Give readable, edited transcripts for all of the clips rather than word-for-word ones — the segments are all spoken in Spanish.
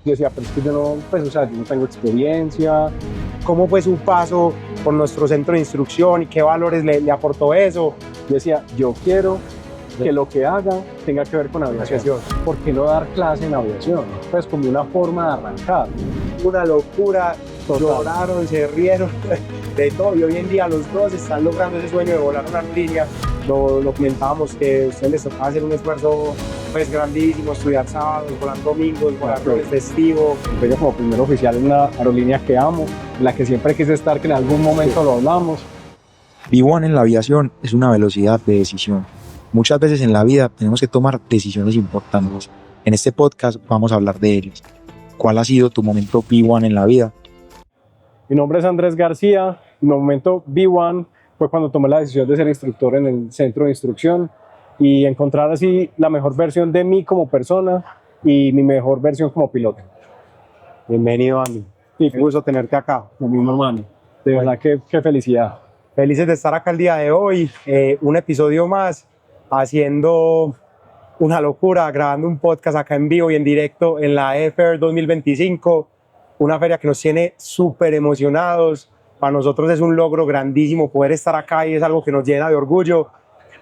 Yo decía, pero es que yo no, pues, o sea, yo no tengo experiencia. ¿Cómo fue su paso por nuestro centro de instrucción y qué valores le aportó eso? Yo decía, yo quiero que lo que haga tenga que ver con aviación. ¿Por qué no dar clase en aviación? Pues como una forma de arrancar. Una locura, lloraron, se rieron de todo, y hoy en día los dos están logrando ese sueño de volar una aerolínea. Lo comentábamos que a ustedes les tocaba hacer un esfuerzo pues grandísimo, estudiar sábados, volar domingos, volar el festivo. Yo como primer oficial en una aerolínea que amo, en la que siempre quise estar, que en algún momento lo hablamos. B1 en la aviación es una velocidad de decisión. Muchas veces en la vida tenemos que tomar decisiones importantes. En este podcast vamos a hablar de ellas. ¿Cuál ha sido tu momento B1 en la vida? Mi nombre es Andrés García. Mi momento B1 fue cuando tomé la decisión de ser instructor en el centro de instrucción y encontrar así la mejor versión de mí como persona y mi mejor versión como piloto. Bienvenido, Andy. Sí, qué gusto tenerte acá. Lo mismo, hermano. De verdad, qué felicidad. Felices de estar acá el día de hoy. Un episodio más, haciendo una locura, grabando un podcast acá en vivo y en directo en la Air 2025. Una feria que nos tiene súper emocionados. Para nosotros es un logro grandísimo poder estar acá y es algo que nos llena de orgullo.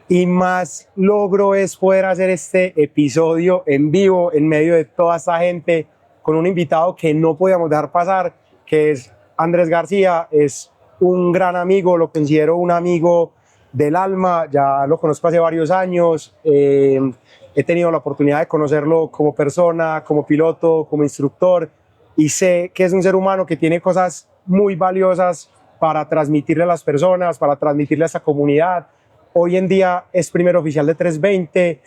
Y más logro es poder hacer este episodio en vivo, en medio de toda esta gente, con un invitado que no podíamos dejar pasar, que es Andrés García. Es un gran amigo, lo considero un amigo del alma, ya lo conozco hace varios años. He tenido la oportunidad de conocerlo como persona, como piloto, como instructor, y sé que es un ser humano que tiene cosas muy valiosas para transmitirle a las personas, para transmitirle a esta comunidad. Hoy en día es primer oficial de 320,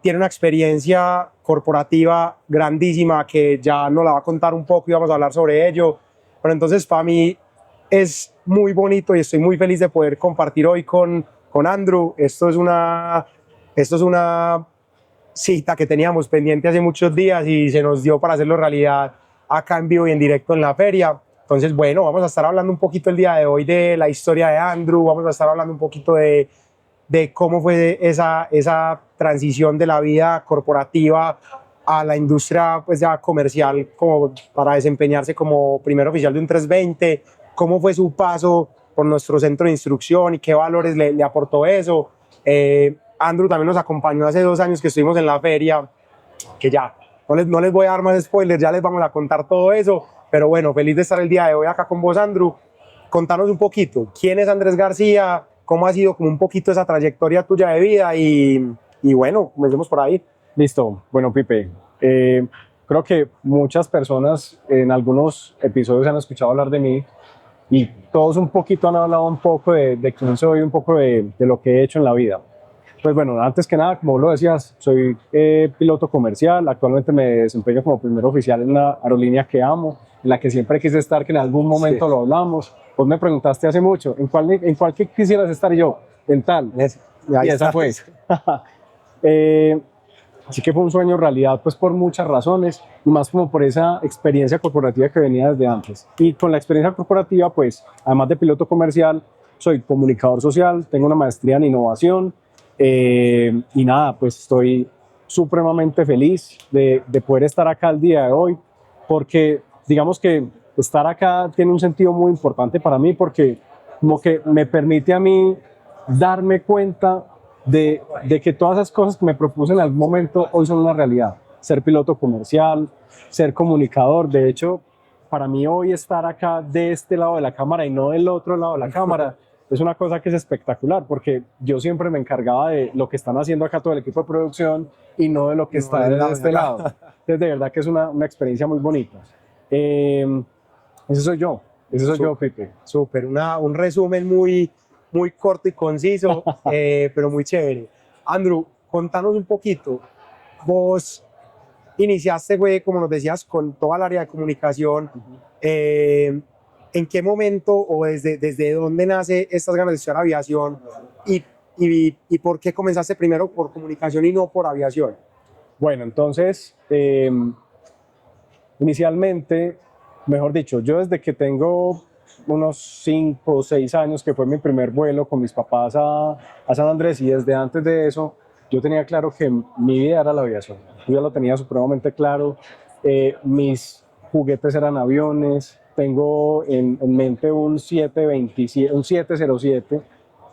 tiene una experiencia corporativa grandísima que ya nos la va a contar un poco y vamos a hablar sobre ello. Pero entonces para mí es muy bonito y estoy muy feliz de poder compartir hoy con Andrew. Esto es una cita que teníamos pendiente hace muchos días y se nos dio para hacerlo realidad acá en vivo y en directo en la feria. Entonces, bueno, vamos a estar hablando un poquito el día de hoy de la historia de Andrew, vamos a estar hablando un poquito de cómo fue esa transición de la vida corporativa a la industria pues ya comercial, como para desempeñarse como primer oficial de un 320, cómo fue su paso por nuestro centro de instrucción y qué valores le aportó eso. Andrew también nos acompañó hace 2 años que estuvimos en la feria, que ya no les voy a dar más spoilers, ya les vamos a contar todo eso, pero bueno, feliz de estar el día de hoy acá con vos, Andrew. Contanos un poquito, ¿quién es Andrés García? ¿Cómo ha sido como un poquito esa trayectoria tuya de vida? Y bueno, comencemos por ahí. Listo, bueno, Pipe, creo que muchas personas en algunos episodios han escuchado hablar de mí y todos un poquito han hablado un poco de quién soy, un poco de lo que he hecho en la vida. Pues bueno, antes que nada, como lo decías, soy piloto comercial. Actualmente me desempeño como primer oficial en una aerolínea que amo, en la que siempre quise estar, que en algún momento lo hablamos. Vos me preguntaste hace mucho, ¿en cuál que quisieras estar? Y yo, en tal. Y esa fue. Así que fue un sueño en realidad, pues por muchas razones, y más como por esa experiencia corporativa que venía desde antes. Y con la experiencia corporativa, pues, además de piloto comercial, soy comunicador social, tengo una maestría en innovación, y nada, pues estoy supremamente feliz de poder estar acá el día de hoy, porque digamos que estar acá tiene un sentido muy importante para mí, porque como que me permite a mí darme cuenta de que todas esas cosas que me propuse en algún momento hoy son una realidad. Ser piloto comercial, ser comunicador. De hecho, para mí hoy estar acá de este lado de la cámara y no del otro lado de la cámara es una cosa que es espectacular, porque yo siempre me encargaba de lo que están haciendo acá todo el equipo de producción y no de lo que está de este lado. Entonces, de verdad que es una experiencia muy bonita. Ese soy yo, Pepe. Súper, un resumen muy corto y conciso, pero muy chévere. Andrew, contanos un poquito. Vos iniciaste, güey, como nos decías, con toda el área de comunicación. ¿En qué momento o desde dónde nace estas ganas de estudiar aviación? ¿Y por qué comenzaste primero por comunicación y no por aviación? Bueno, entonces, inicialmente, mejor dicho, yo desde que tengo unos 5 o 6 años, que fue mi primer vuelo con mis papás a San Andrés, y desde antes de eso, yo tenía claro que mi vida era la aviación. Yo ya lo tenía supremamente claro. Mis juguetes eran aviones. Tengo en mente un 727, un 707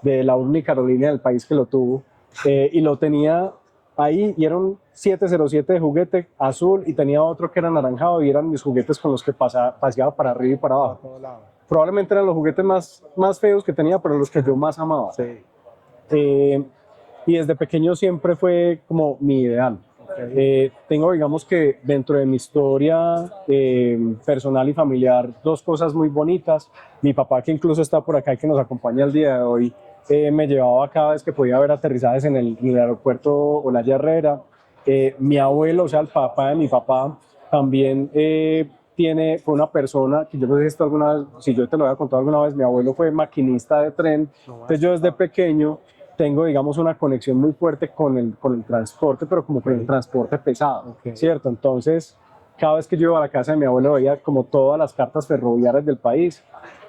de la única aerolínea del país que lo tuvo. Y lo tenía ahí y era un 707 de juguete azul y tenía otro que era anaranjado y eran mis juguetes con los que paseaba para arriba y para abajo. Probablemente eran los juguetes más feos que tenía, pero los que yo más amaba. Sí. Y desde pequeño siempre fue como mi ideal. Tengo, digamos que dentro de mi historia personal y familiar, dos cosas muy bonitas. Mi papá, que incluso está por acá y que nos acompaña el día de hoy, me llevaba cada vez que podía ver aterrizajes en el aeropuerto Olaya Herrera. Mi abuelo, o sea, el papá de mi papá, también fue una persona que yo no sé si yo te lo había contado alguna vez, mi abuelo fue maquinista de tren. Entonces yo desde pequeño tengo, digamos, una conexión muy fuerte con el transporte, pero como con el transporte pesado, ¿cierto? Entonces, cada vez que yo iba a la casa de mi abuelo veía como todas las cartas ferroviarias del país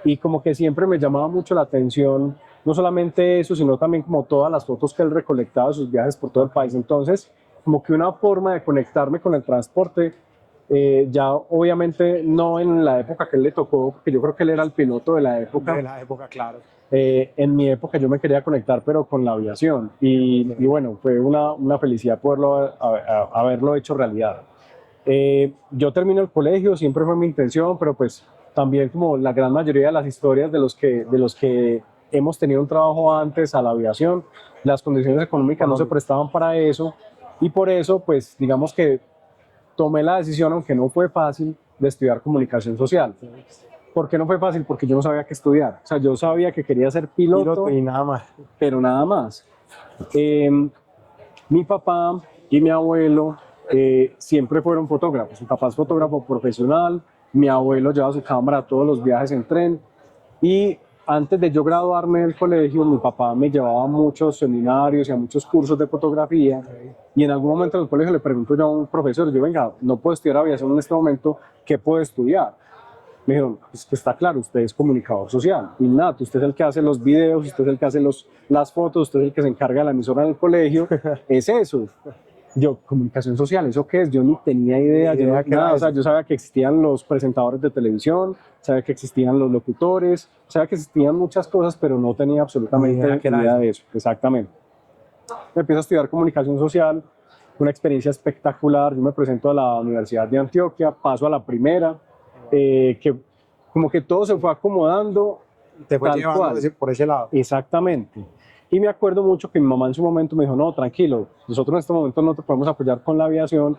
y como que siempre me llamaba mucho la atención, no solamente eso, sino también como todas las fotos que él recolectaba de sus viajes por todo el país. Entonces, como que una forma de conectarme con el transporte, ya obviamente no en la época que él le tocó, porque yo creo que él era el piloto de la época. De la época, claro. En mi época yo me quería conectar, pero con la aviación. Y bueno, fue una felicidad poderlo haberlo hecho realidad. Yo termino el colegio, siempre fue mi intención, pero pues también como la gran mayoría de las historias de los que hemos tenido un trabajo antes a la aviación, las condiciones económicas no se prestaban para eso y por eso pues digamos que tomé la decisión, aunque no fue fácil, de estudiar comunicación social. ¿Por qué no fue fácil? Porque yo no sabía qué estudiar. O sea, yo sabía que quería ser piloto y nada más. Pero nada más. Mi papá y mi abuelo siempre fueron fotógrafos. Mi papá es fotógrafo profesional, mi abuelo lleva su cámara a todos los viajes en tren y antes de yo graduarme del colegio, mi papá me llevaba a muchos seminarios y a muchos cursos de fotografía y en algún momento en el colegio le pregunto yo a un profesor, yo venga, no puedo estudiar aviación en este momento, ¿qué puedo estudiar? Me dijeron, pues que está claro, usted es comunicador social, innato, usted es el que hace los videos, usted es el que hace las fotos, usted es el que se encarga de la emisora en el colegio, es eso. Yo, comunicación social, ¿eso qué es? Yo ni tenía idea, yo, nada, o sea, yo sabía que existían los presentadores de televisión, sabía que existían los locutores, sabía que existían muchas cosas, pero no tenía absolutamente idea de eso, exactamente. Empiezo a estudiar comunicación social, una experiencia espectacular, yo me presento a la Universidad de Antioquia, paso a la primera, que como que todo se fue acomodando. Te fue llevando por ese lado. Exactamente. Y me acuerdo mucho que mi mamá en su momento me dijo, no, tranquilo, nosotros en este momento no te podemos apoyar con la aviación,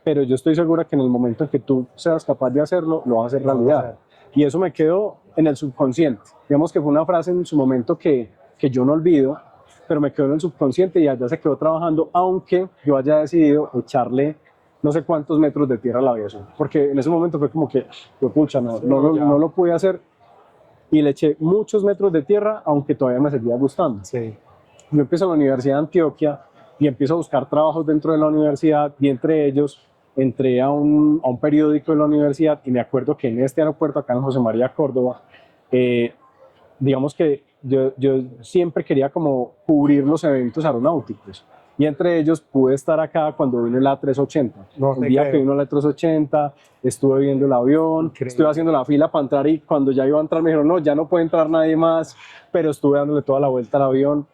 pero yo estoy segura que en el momento en que tú seas capaz de hacerlo, lo vas a hacer realidad. Y eso me quedó en el subconsciente. Digamos que fue una frase en su momento que yo no olvido, pero me quedó en el subconsciente y allá se quedó trabajando, aunque yo haya decidido echarle no sé cuántos metros de tierra a la aviación. Porque en ese momento fue como que, pucha, no lo pude hacer. Y le eché muchos metros de tierra, aunque todavía me seguía gustando. Sí. Yo empiezo en la Universidad de Antioquia y empiezo a buscar trabajos dentro de la universidad y entre ellos entré a un periódico de la universidad y me acuerdo que en este aeropuerto, acá en José María Córdoba, digamos que yo siempre quería como cubrir los eventos aeronáuticos. Y entre ellos pude estar acá cuando vino el A380. Un día que vino el A380, estuve viendo el avión, estuve haciendo la fila para entrar y cuando ya iba a entrar me dijeron, no, ya no puede entrar nadie más, pero estuve dándole toda la vuelta al avión.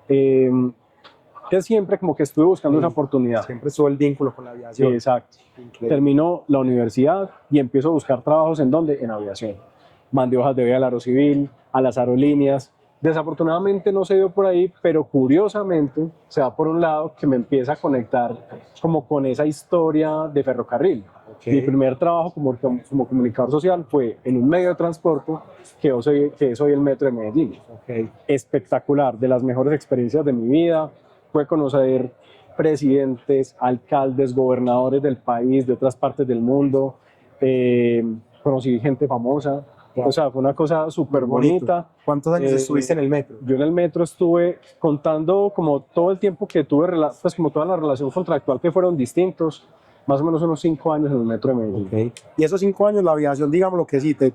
Que siempre como que estuve buscando esa oportunidad. Siempre estuvo el vínculo con la aviación. Exacto. Termino la universidad y empiezo a buscar trabajos ¿en dónde? En aviación. Mandé hojas de vida al Aerocivil, a las aerolíneas. Desafortunadamente no se dio por ahí, pero curiosamente se da por un lado que me empieza a conectar como con esa historia de ferrocarril. Mi primer trabajo como comunicador social fue en un medio de transporte que es hoy el Metro de Medellín. Espectacular, de las mejores experiencias de mi vida. Fue conocer presidentes, alcaldes, gobernadores del país, de otras partes del mundo. Conocí gente famosa. O sea, fue una cosa súper bonita. ¿Cuántos años estuviste en el metro? Yo en el metro estuve contando como todo el tiempo que tuve, pues como toda la relación contractual que fueron distintos, más o menos unos 5 años en el metro de Medellín. Y esos 5 años la aviación, digamos lo que sí, te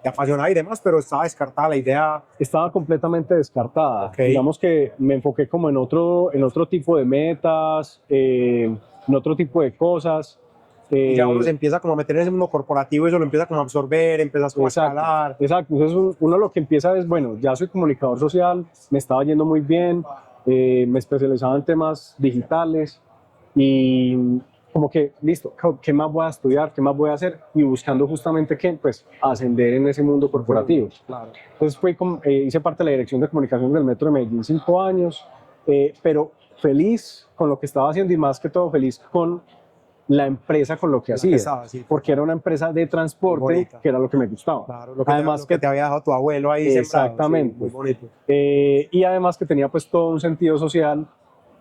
apasionaba y demás, pero estaba descartada la idea. Estaba completamente descartada. Digamos que me enfoqué como en otro tipo de metas, en otro tipo de cosas. Y ya uno se empieza como a meter en ese mundo corporativo, eso lo empieza como a absorber, empiezas como a escalar. Exacto, entonces uno lo que empieza es, bueno, ya soy comunicador social, me estaba yendo muy bien, me especializaba en temas digitales y como que, listo, ¿qué más voy a estudiar? ¿Qué más voy a hacer? Y buscando justamente qué, pues ascender en ese mundo corporativo. Claro. Entonces hice parte de la dirección de comunicación del Metro de Medellín 5 años, pero feliz con lo que estaba haciendo y más que todo feliz con la empresa, con lo que hacía, Sí, porque era una empresa de transporte que era lo que me gustaba. Claro, lo que además te había dejado tu abuelo ahí exactamente, sembrado, sí, muy bonito. Y además que tenía pues todo un sentido social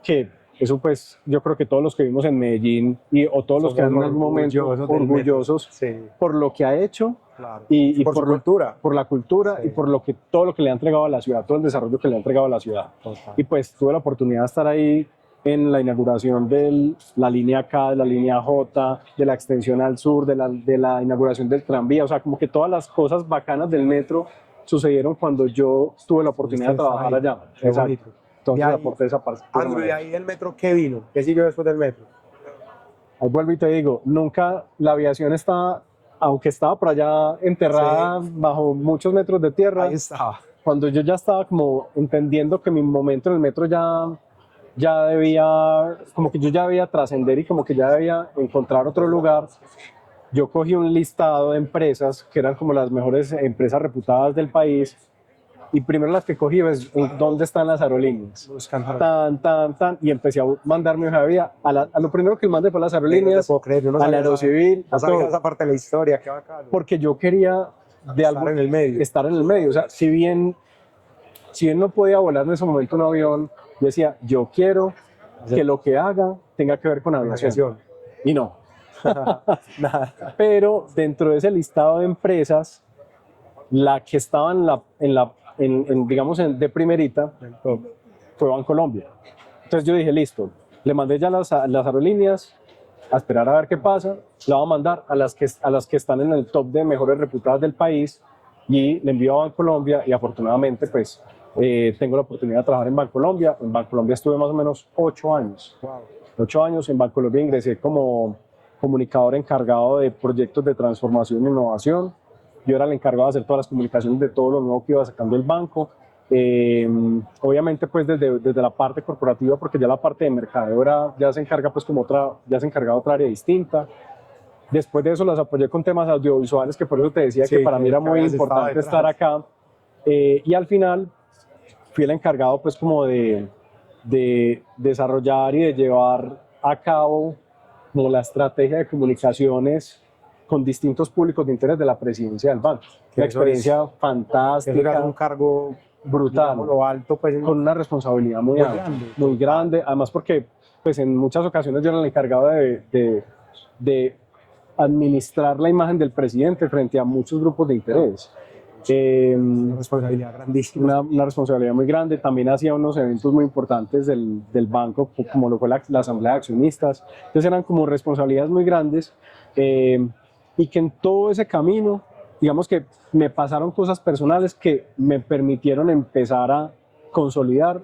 que eso pues yo creo que todos los que vivimos en Medellín o todos los que están en algún momento orgullosos sí, por lo que ha hecho, claro. y por su cultura, por la cultura, sí, y por todo lo que le ha entregado a la ciudad, todo el desarrollo que le ha entregado a la ciudad. Total. Y pues tuve la oportunidad de estar ahí en la inauguración de la línea K, de la línea J, de la extensión al sur, de la inauguración del tranvía, o sea, como que todas las cosas bacanas del metro sucedieron cuando yo tuve la oportunidad de trabajar allá. Exacto. Entonces aporté esa parte. Andrew, ¿y ahí el metro qué vino? ¿Qué siguió después del metro? Ahí vuelvo y te digo, nunca la aviación estaba, aunque estaba por allá enterrada bajo muchos metros de tierra, Ahí estaba. cuando yo ya estaba como entendiendo que mi momento en el metro ya debía, como que yo ya debía trascender y como que ya debía encontrar otro lugar, yo cogí un listado de empresas que eran como las mejores empresas reputadas del país y primero las que cogí es dónde están las aerolíneas, y empecé a mandar mi hoja de vida a lo primero que mandé fue a las aerolíneas, a la Aerocivil, no sabía esa parte de la historia, qué bacano. porque yo quería estar en el medio, o sea, si bien no podía volar en ese momento un avión, yo decía, yo quiero que lo que haga tenga que ver con aviación. Y no. Pero dentro de ese listado de empresas, la que estaba digamos, de primerita fue Bancolombia. Entonces yo dije, listo, le mandé ya las aerolíneas, a esperar a ver qué pasa, la voy a mandar a las que están en el top de mejores reputadas del país y le envío a Bancolombia y afortunadamente pues tengo la oportunidad de trabajar en Bancolombia. En Bancolombia estuve más o menos 8 años. Wow. 8 años en Bancolombia ingresé como comunicador encargado de proyectos de transformación e innovación. Yo era el encargado de hacer todas las comunicaciones de todo lo nuevo que iba sacando el banco. Obviamente pues desde la parte corporativa, porque ya la parte de mercadeo ya se encarga pues como ya se encargaba otra área distinta. Después de eso las apoyé con temas audiovisuales, que por eso te decía que para mí era muy importante estar acá. Y al final fui el encargado pues como de desarrollar y de llevar a cabo como la estrategia de comunicaciones con distintos públicos de interés de la presidencia del banco. Una experiencia fantástica. Es un cargo brutal, lo alto, pues, con una responsabilidad muy grande, además porque pues en muchas ocasiones yo era el encargado de administrar la imagen del presidente frente a muchos grupos de interés. Una responsabilidad grandísima. Una responsabilidad muy grande. También hacía unos eventos muy importantes del banco, como lo fue la asamblea de accionistas. Entonces eran como responsabilidades muy grandes, y que en todo ese camino, digamos que me pasaron cosas personales que me permitieron empezar a consolidar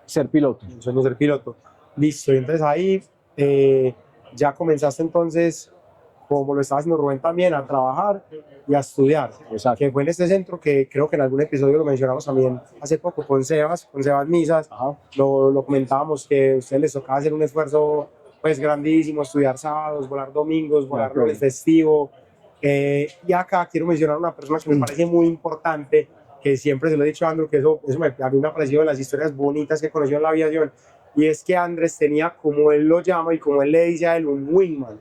ser piloto. Sueño ser piloto. Listo, y entonces ahí ya comenzaste entonces, como lo estaba haciendo Rubén también, a trabajar y a estudiar. Exacto. Que fue en este centro que creo que en algún episodio lo mencionamos también hace poco con Sebas Misas. Lo comentábamos que a ustedes les tocaba hacer un esfuerzo pues grandísimo, estudiar sábados, volar domingos, volar lunes festivo. Y acá quiero mencionar una persona que me parece muy importante, que siempre se lo he dicho a Andrew, que eso a mí me ha parecido de las historias bonitas que conoció en la aviación, y es que Andrés tenía, como él lo llama y como él le dice a él, un wingman.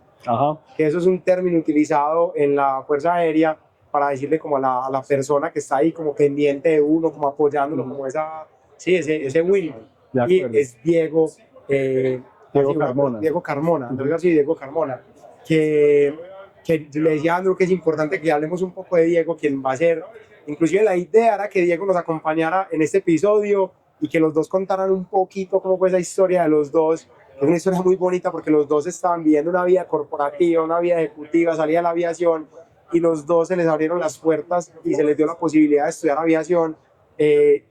Que eso es un término utilizado en la Fuerza Aérea para decirle como a la persona que está ahí como pendiente de uno, como apoyándolo, como ese wingman. Y es Diego Carmona, que le decía a Andrew que es importante que hablemos un poco de Diego, quien va a ser, inclusive la idea era que Diego nos acompañara en este episodio y que los dos contaran un poquito cómo fue esa historia de los dos. Es una historia muy bonita porque los dos estaban viviendo una vida corporativa, una vida ejecutiva, salía de la aviación y los dos se les abrieron las puertas y se les dio la posibilidad de estudiar aviación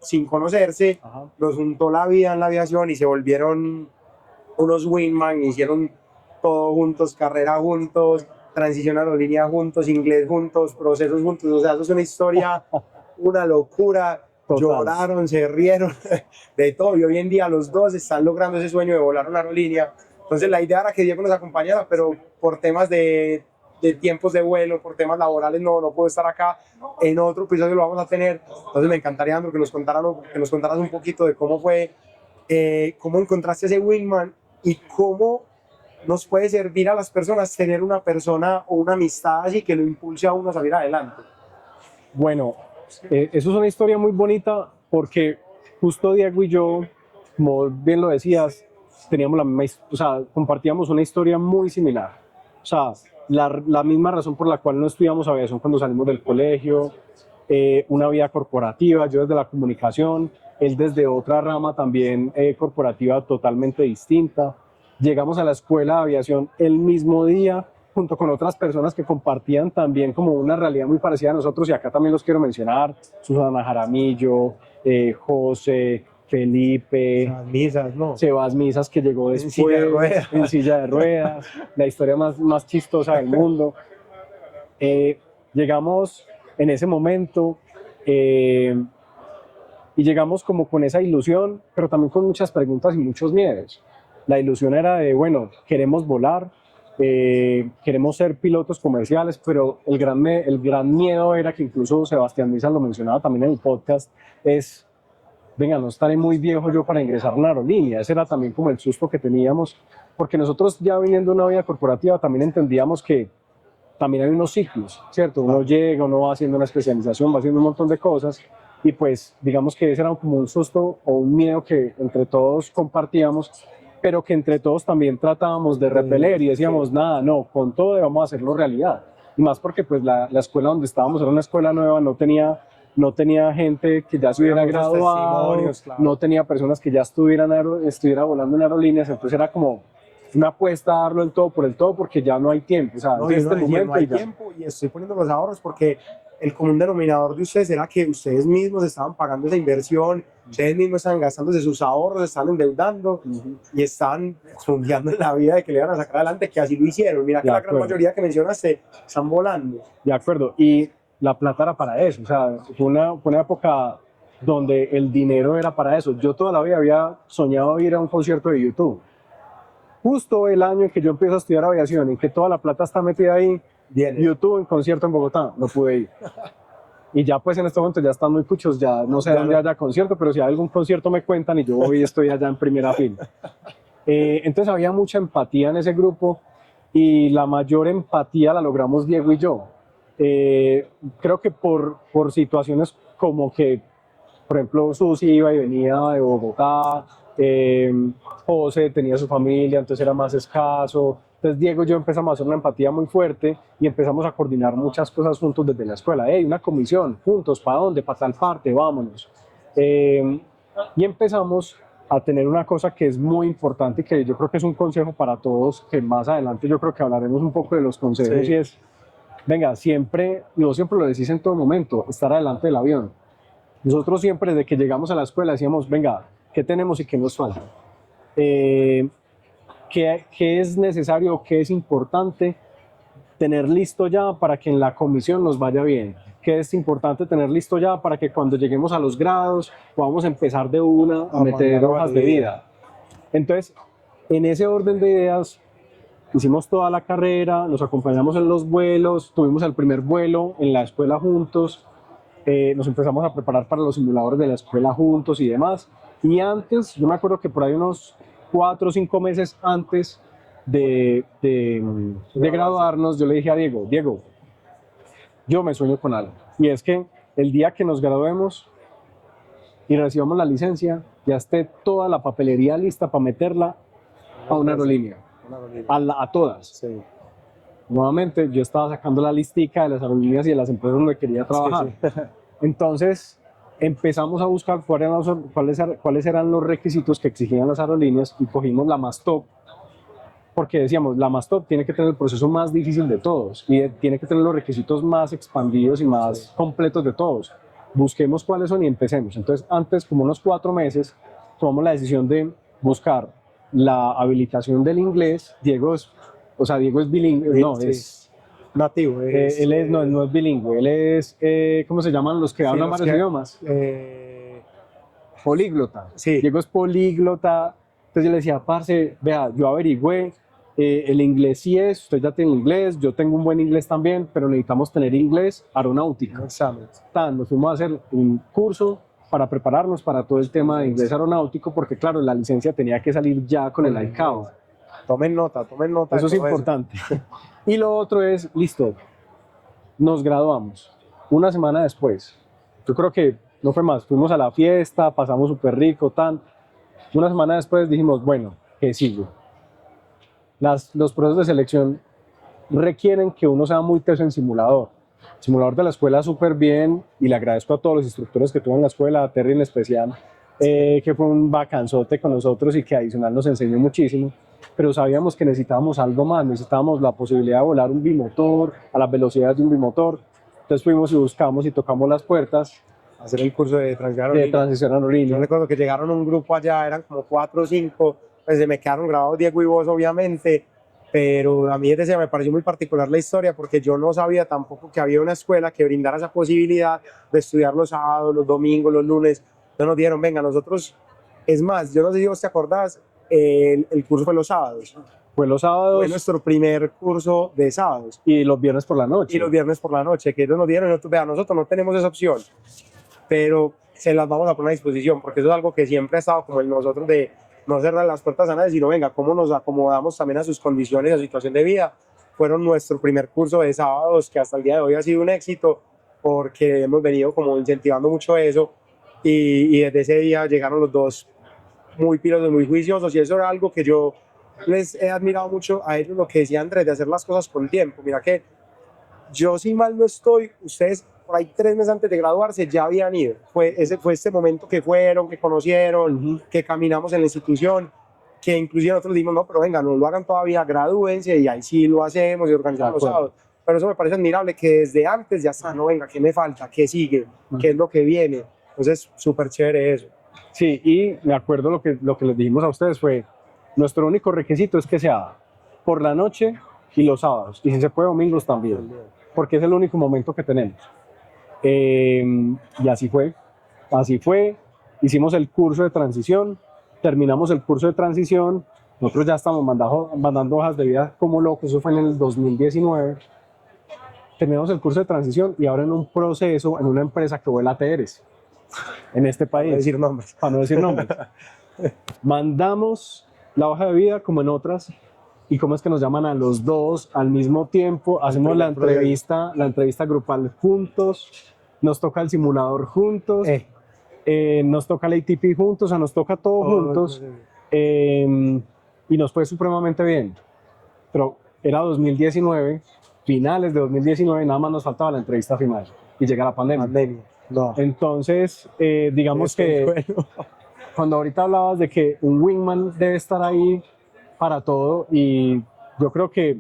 sin conocerse. Los juntó la vida en la aviación y se volvieron unos wingman, hicieron todo juntos, carrera juntos, transición a aerolínea juntos, inglés juntos, procesos juntos. O sea, eso es una historia, una locura. Total. Lloraron, se rieron, de todo. Y hoy en día los dos están logrando ese sueño de volar una aerolínea. Entonces la idea era que Diego nos acompañara, pero por temas de tiempos de vuelo, por temas laborales no puedo estar acá. En otro episodio lo vamos a tener. Entonces me encantaría, Andrew, que nos contaras un poquito de cómo fue, cómo encontraste ese wingman y cómo nos puede servir a las personas tener una persona o una amistad así que lo impulse a uno a salir adelante. Bueno, eso es una historia muy bonita porque justo Diego y yo, como bien lo decías, teníamos la misma, o sea, compartíamos una historia muy similar. O sea, la misma razón por la cual no estudiamos aviación cuando salimos del colegio, una vida corporativa, yo desde la comunicación, él desde otra rama también corporativa totalmente distinta. Llegamos a la escuela de aviación el mismo día, junto con otras personas que compartían también como una realidad muy parecida a nosotros, y acá también los quiero mencionar: Susana Jaramillo, José, Felipe, Sebas Misas, que llegó después en silla de ruedas, la historia más chistosa del mundo. Llegamos en ese momento y llegamos como con esa ilusión, pero también con muchas preguntas y muchos miedos. La ilusión era de, bueno, queremos volar, queremos ser pilotos comerciales, pero el gran miedo era, que incluso Sebastián Misa lo mencionaba también en el podcast, es, venga, no estaré muy viejo yo para ingresar a una aerolínea. Ese era también como el susto que teníamos, porque nosotros, ya viniendo de una vida corporativa, también entendíamos que también hay unos ciclos, ¿cierto? Uno llega, uno va haciendo una especialización, va haciendo un montón de cosas, y pues digamos que ese era como un susto o un miedo que entre todos compartíamos, pero que entre todos también tratábamos de repeler y decíamos, nada, no, con todo vamos a hacerlo realidad. Y más porque pues la escuela donde estábamos era una escuela nueva, no tenía gente que ya se hubiera graduado, claro. No tenía personas que ya estuviera volando en aerolíneas, entonces era como una apuesta a darlo el todo por el todo, porque ya no hay tiempo. O sea, no, no hay tiempo, y estoy poniendo los ahorros porque el común denominador de ustedes era que ustedes mismos estaban pagando esa inversión, ustedes mismos estaban gastándose sus ahorros, estaban endeudando y estaban confiando en la vida de que le iban a sacar adelante, que así lo hicieron. Mira que la gran mayoría que mencionaste están volando. De acuerdo, y la plata era para eso. O sea, fue una época donde el dinero era para eso. Yo toda la vida había soñado ir a un concierto de YouTube. Justo el año en que yo empiezo a estudiar aviación, en que toda la plata está metida ahí, YouTube en concierto en Bogotá, no pude ir. Y ya pues en este momento ya están muy cuchos, ya no sé dónde haya concierto, pero si hay algún concierto me cuentan y yo voy y estoy allá en primera fila. Entonces había mucha empatía en ese grupo, y la mayor empatía la logramos Diego y yo. Creo que por situaciones como que, por ejemplo, Susi iba y venía de Bogotá, José tenía su familia, entonces era más escaso. Entonces Diego y yo empezamos a hacer una empatía muy fuerte y empezamos a coordinar muchas cosas juntos desde la escuela. Una comisión, juntos, ¿para dónde? Para tal parte, vámonos. Y empezamos a tener una cosa que es muy importante y que yo creo que es un consejo para todos, que más adelante yo creo que hablaremos un poco de los consejos, y es, venga, siempre, y vos siempre lo decís en todo momento, estar adelante del avión. Nosotros siempre, desde que llegamos a la escuela, decíamos, venga, ¿qué tenemos y qué nos falta? ¿Qué es necesario, qué es importante tener listo ya para que en la comisión nos vaya bien? ¿Qué es importante tener listo ya para que cuando lleguemos a los grados podamos empezar de una a meter hojas de vida? Entonces, en ese orden de ideas, hicimos toda la carrera, nos acompañamos en los vuelos, tuvimos el primer vuelo en la escuela juntos, nos empezamos a preparar para los simuladores de la escuela juntos y demás. Y antes, yo me acuerdo que por ahí unos 4 o 5 meses antes de graduarnos, yo le dije a Diego, yo me sueño con algo. Y es que el día que nos graduemos y recibamos la licencia, ya esté toda la papelería lista para meterla a una aerolínea, a todas. Sí. Nuevamente, yo estaba sacando la listica de las aerolíneas y de las empresas donde quería trabajar. Sí. Empentonces, empezamos a buscar cuáles eran los requisitos que exigían las aerolíneas, y cogimos la más top, porque decíamos, la más top tiene que tener el proceso más difícil de todos y tiene que tener los requisitos más expandidos y más completos de todos. Busquemos cuáles son y empecemos. Entonces, antes, como unos 4 meses, tomamos la decisión de buscar la habilitación del inglés. Diego es o sea, Diego es bilingüe, no, Sí. es, Nativo. él es, no es bilingüe, él es, ¿cómo se llaman los que hablan los varios que- idiomas? Políglota. Sí. Diego es políglota. Entonces yo le decía, parce, vea, yo averigüé, el inglés sí es, usted ya tiene inglés, yo tengo un buen inglés también, pero necesitamos tener inglés aeronáutico. examen. Nos fuimos a hacer un curso para prepararnos para todo el tema de inglés aeronáutico, porque claro, la licencia tenía que salir ya con el ICAO. Tomen nota. Eso es de todo importante. Y lo otro es, listo, nos graduamos. Una semana después, yo creo que no fue más, fuimos a la fiesta, pasamos súper rico, tan. Una semana después dijimos, bueno, ¿qué sigue? Los procesos de selección requieren que uno sea muy teso en simulador. El simulador de la escuela súper bien, y le agradezco a todos los instructores que tuve en la escuela, a Terry en especial, que fue un bacanzote con nosotros y que adicional nos enseñó muchísimo, pero sabíamos que necesitábamos algo más, necesitábamos la posibilidad de volar un bimotor a las velocidades de un bimotor. Entonces fuimos y buscamos y tocamos las puertas hacer el curso de transición de aerolínea. transición Yo aerolínea. recuerdo que llegaron un grupo allá, eran como 4 o 5, pues se me quedaron grabados Diego y vos, obviamente, pero a mí desde ese me pareció muy particular la historia, porque yo no sabía tampoco que había una escuela que brindara esa posibilidad de estudiar los sábados, los domingos, los lunes. Entonces nos dijeron, venga, nosotros, es más, yo no sé si vos te acordás, el curso fue los sábados. Fue los sábados Fue nuestro primer curso de sábados. y los viernes por la noche. Y los viernes por la noche, que ellos nos dieron, nosotros, vea, nosotros no tenemos esa opción, pero se las vamos a poner a disposición, porque eso es algo que siempre ha estado como en nosotros, de no cerrar las puertas a nadie, sino venga, cómo nos acomodamos también a sus condiciones, a su situación de vida. Fueron nuestro primer curso de sábados, que hasta el día de hoy ha sido un éxito, porque hemos venido como incentivando mucho eso, y desde ese día llegaron los dos muy pilotos, muy juiciosos, y eso era algo que yo les he admirado mucho a ellos, lo que decía Andrés, de hacer las cosas con tiempo. Mira que yo, si mal no estoy, ustedes por ahí 3 meses antes de graduarse ya habían ido. Fue este momento que fueron, que conocieron, que caminamos en la institución, que inclusive nosotros dijimos, no, pero venga, no lo hagan todavía, gradúense, y ahí sí lo hacemos y organizamos los sábados. Pero eso me parece admirable, que desde antes ya está, no, venga, ¿qué me falta? ¿Qué sigue? ¿Qué es lo que viene? Entonces, súper chévere eso. Sí, y me acuerdo lo que les dijimos a ustedes fue, nuestro único requisito es que sea por la noche y los sábados, y si se puede domingos también, porque es el único momento que tenemos. Y así fue, hicimos el curso de transición, terminamos el curso de transición, nosotros ya estamos mandando hojas de vida como locos, eso fue en el 2019, terminamos el curso de transición y ahora en un proceso en una empresa que vuela ATRs en este país. Para no decir nombres. Mandamos la hoja de vida como en otras, y cómo es que nos llaman a los dos al mismo tiempo, hacemos la entrevista grupal juntos, nos toca el simulador juntos, nos toca el ATP juntos, o sea, nos toca todo juntos, y nos fue supremamente bien. Pero era 2019, finales de 2019, nada más nos faltaba la entrevista final y llega la pandemia. No. Entonces, digamos que bueno. cuando ahorita hablabas de que un wingman debe estar ahí para todo, y yo creo que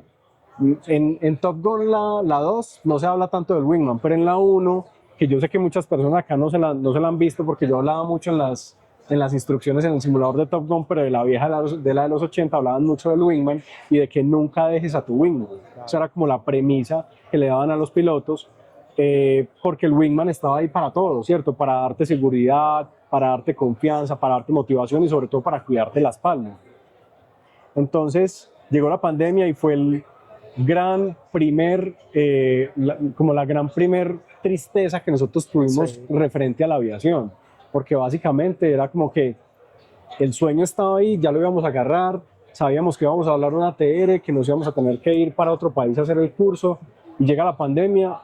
en Top Gun la 2 no se habla tanto del wingman, pero en la 1, que yo sé que muchas personas acá no se la han visto, porque yo hablaba mucho en las instrucciones en el simulador de Top Gun, pero de la vieja, de la de los 80, hablaban mucho del wingman y de que nunca dejes a tu wingman. Claro. Esa era como la premisa que le daban a los pilotos, porque el wingman estaba ahí para todo, ¿cierto? Para darte seguridad, para darte confianza, para darte motivación y sobre todo para cuidarte las palmas. Entonces llegó la pandemia y fue el gran primer, la gran primer tristeza que nosotros tuvimos referente a la aviación, porque básicamente era como que el sueño estaba ahí, ya lo íbamos a agarrar, sabíamos que íbamos a hablar una ATR, que nos íbamos a tener que ir para otro país a hacer el curso, y llega la pandemia,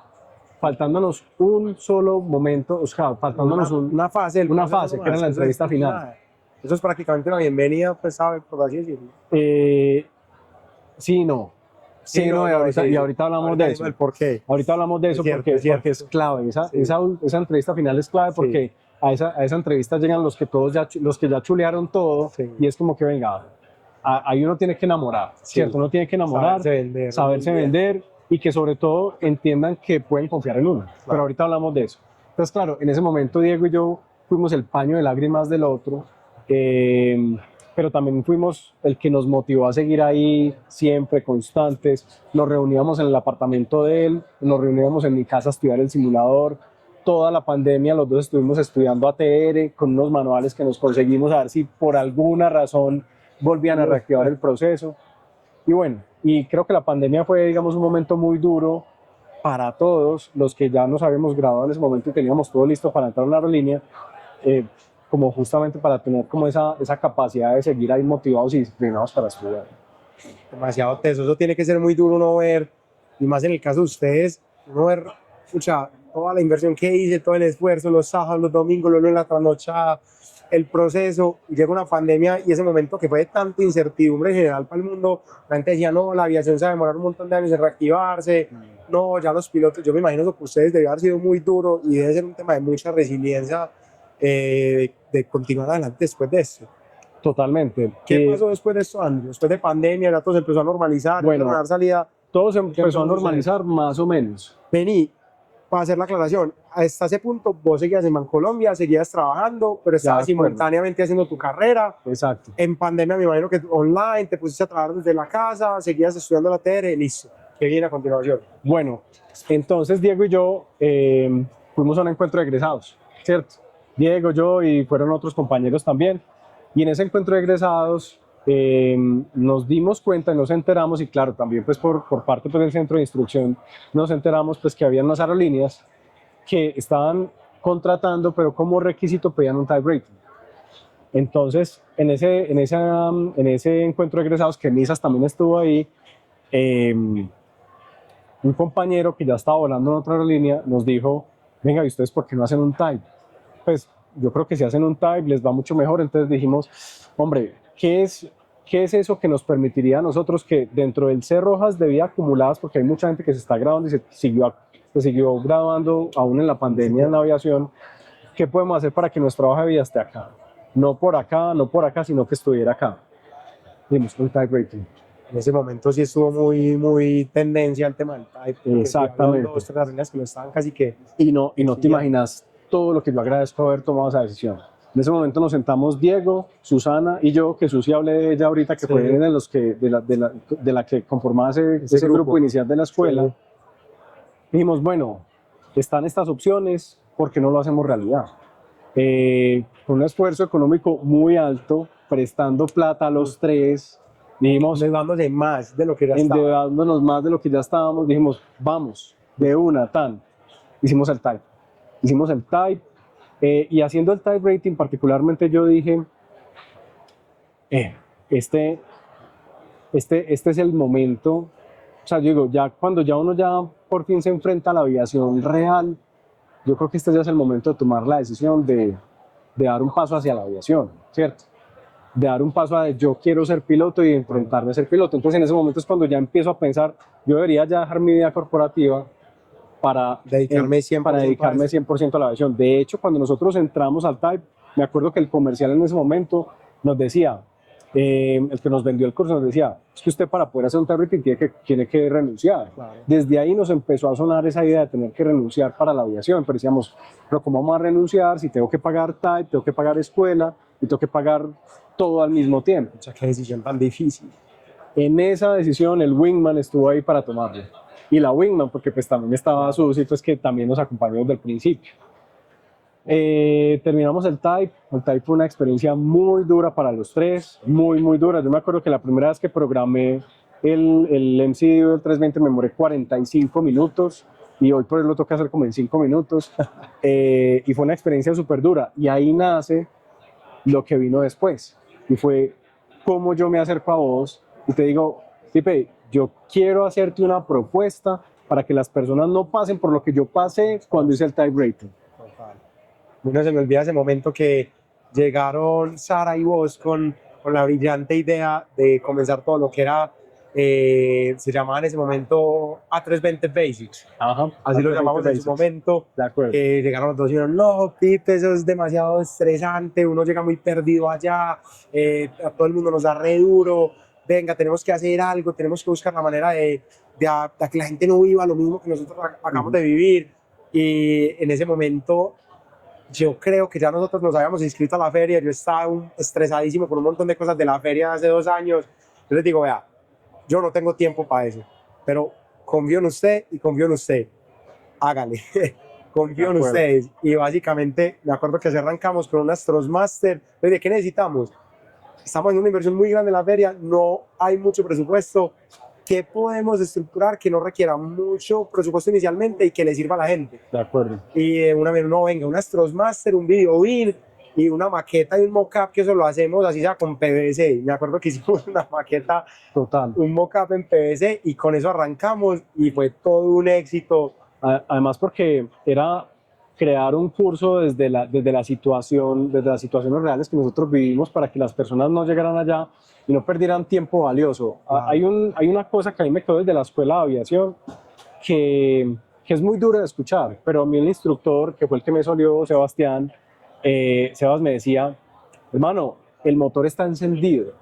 faltándonos un solo momento, o sea, faltándonos una fase, que era la entrevista final. Eso es prácticamente una bienvenida, pues, ¿sabe? Por así decirlo. Sí, no. Y ahorita hablamos de eso. ¿Por qué? Ahorita hablamos de eso porque es clave. Esa entrevista final es clave porque a esa entrevista llegan los que ya chulearon todo, y es como que venga, ahí uno tiene que enamorar, ¿cierto? Uno tiene que enamorar, saberse vender, y que sobre todo entiendan que pueden confiar en uno. Claro. Pero ahorita hablamos de eso. Entonces, claro, en ese momento Diego y yo fuimos el paño de lágrimas del otro, pero pero también fuimos el que nos motivó a seguir ahí siempre constantes. Nos reuníamos en el apartamento de él, nos reuníamos en mi casa a estudiar el simulador. Toda la pandemia los dos estuvimos estudiando ATR con unos manuales que nos conseguimos a ver si por alguna razón volvían a reactivar el proceso. Y bueno, y creo que la pandemia fue, digamos, un momento muy duro para todos los que ya nos habíamos graduado en ese momento y teníamos todo listo para entrar a una aerolínea, como justamente para tener como esa capacidad de seguir ahí motivados y disciplinados para estudiar. Demasiado teso, eso tiene que ser muy duro uno ver, y más en el caso de ustedes, uno ver, escucha, toda la inversión que hice, todo el esfuerzo, los sábados, los domingos, luego en la trasnochada, el proceso, y llega una pandemia y ese momento que fue de tanta incertidumbre en general para el mundo, la gente decía, no, la aviación se va a demorar un montón de años en reactivarse, no, ya los pilotos, yo me imagino que para ustedes debe haber sido muy duro y debe ser un tema de mucha resiliencia de continuar adelante después de esto. Totalmente. ¿Qué pasó después de esto, Andrew? Después de pandemia, ya todo se empezó a normalizar, Bueno, a dar salida. Todo se empezó a normalizar más o menos. Vení, para hacer la aclaración, hasta ese punto vos seguías en Bancolombia, seguías trabajando, pero estabas simultáneamente haciendo tu carrera. Exacto. En pandemia me imagino que online, te pusiste a trabajar desde la casa, seguías estudiando la TR, listo. ¿Qué viene a continuación? Bueno, entonces Diego y yo fuimos a un encuentro de egresados, ¿cierto? Diego, yo y fueron otros compañeros también. Y en ese encuentro de egresados nos dimos cuenta y nos enteramos, y claro, también pues por parte pues, del centro de instrucción nos enteramos pues que había unas aerolíneas que estaban contratando, pero como requisito pedían un type rating. Entonces, en ese encuentro de egresados, que Misas también estuvo ahí, un compañero que ya estaba volando en otra aerolínea nos dijo, venga, ¿y ustedes por qué no hacen un type? Pues yo creo que si hacen un type les va mucho mejor. Entonces dijimos, hombre, ¿qué es eso que nos permitiría a nosotros que dentro del C Rojas de vida acumuladas, porque hay mucha gente que se está graduando y se siguió graduando aún en la pandemia en la aviación, qué podemos hacer para que nuestra hoja de vida esté acá? No por acá, sino que estuviera acá. Dimos un type rating. En ese momento sí estuvo muy tendencia el tema del type. Exactamente. Dos, tres aerolíneas que lo estaban casi que... Y no te imaginas todo lo que yo agradezco haber tomado esa decisión. En ese momento nos sentamos Diego, Susana y yo, que Susi hablé de ella ahorita, que fue de la que conformaba ese grupo inicial de la escuela. Sí. Dijimos, bueno, están estas opciones, ¿por qué no lo hacemos realidad? Con un esfuerzo económico muy alto, prestando plata a los tres, dijimos, endeudándonos más de lo que ya estábamos. Endeudándonos más de lo que ya estábamos, dijimos, vamos, de una, tan. Hicimos el type. Y haciendo el type rating, particularmente yo dije, este es el momento. O sea, yo digo, ya cuando uno ya por fin se enfrenta a la aviación real, yo creo que este ya es el momento de tomar la decisión de dar un paso hacia la aviación, ¿cierto? De dar un paso a yo quiero ser piloto y enfrentarme a ser piloto. Entonces en ese momento es cuando ya empiezo a pensar, yo debería ya dejar mi vida corporativa para dedicarme 100% a la aviación. De hecho, cuando nosotros entramos al type, me acuerdo que el comercial en ese momento nos decía, el que nos vendió el curso nos decía, es que usted para poder hacer un type rating tiene que renunciar. Claro. Desde ahí nos empezó a sonar esa idea de tener que renunciar para la aviación, pero decíamos, pero ¿cómo vamos a renunciar si tengo que pagar type, tengo que pagar escuela y tengo que pagar todo al mismo tiempo? O sea, qué decisión tan difícil. En esa decisión el wingman estuvo ahí para tomarla. Y la wingman, porque pues también estaba Susi, pues que también nos acompañó desde el principio. Terminamos el type fue una experiencia muy dura para los tres, muy dura. Yo me acuerdo que la primera vez que programé el MCD del 320 me demoré 45 minutos y hoy por hoy lo toca hacer como en 5 minutos. Y fue una experiencia súper dura. Y ahí nace lo que vino después. Y fue cómo yo me acerco a vos y te digo, Tipe, yo quiero hacerte una propuesta para que las personas no pasen por lo que yo pasé cuando hice el type rating. No se me olvida ese momento que llegaron Sara y vos con la brillante idea de comenzar todo lo que era, se llamaba en ese momento A320 Basics. Ajá, así lo llamamos en su momento. De acuerdo. Llegaron los dos y dijeron, no, Pipe, eso es demasiado estresante, uno llega muy perdido allá, a todo el mundo nos da re duro, venga, tenemos que hacer algo, tenemos que buscar la manera de que la gente no viva lo mismo que nosotros acabamos de vivir. Y en ese momento yo creo que ya nosotros nos habíamos inscrito a la feria, yo estaba estresadísimo por un montón de cosas de la feria de hace 2 años. Yo les digo, vea, yo no tengo tiempo para eso, pero confío en usted y confío en usted. Hágale, confío en ustedes. Y básicamente, me acuerdo que así arrancamos con unas Trustmaster. ¿De qué necesitamos? Estamos en una inversión muy grande en la feria, no hay mucho presupuesto. ¿Qué podemos estructurar que no requiera mucho presupuesto inicialmente y que le sirva a la gente? De acuerdo. Y una vez, no, venga, unas Trustmaster, un video bin y una maqueta y un mockup, que eso lo hacemos así sea con PVC. Me acuerdo que hicimos una maqueta, Total. un mockup en PVC, y con eso arrancamos y fue todo un éxito. Además, porque era crear un curso desde las situaciones reales que nosotros vivimos, para que las personas no llegaran allá y no perdieran tiempo valioso. Hay una cosa que a mí me quedó desde la escuela de aviación que es muy dura de escuchar, pero a mí el instructor, que fue el que me solió, Sebastián, Sebas me decía, hermano, el motor está encendido.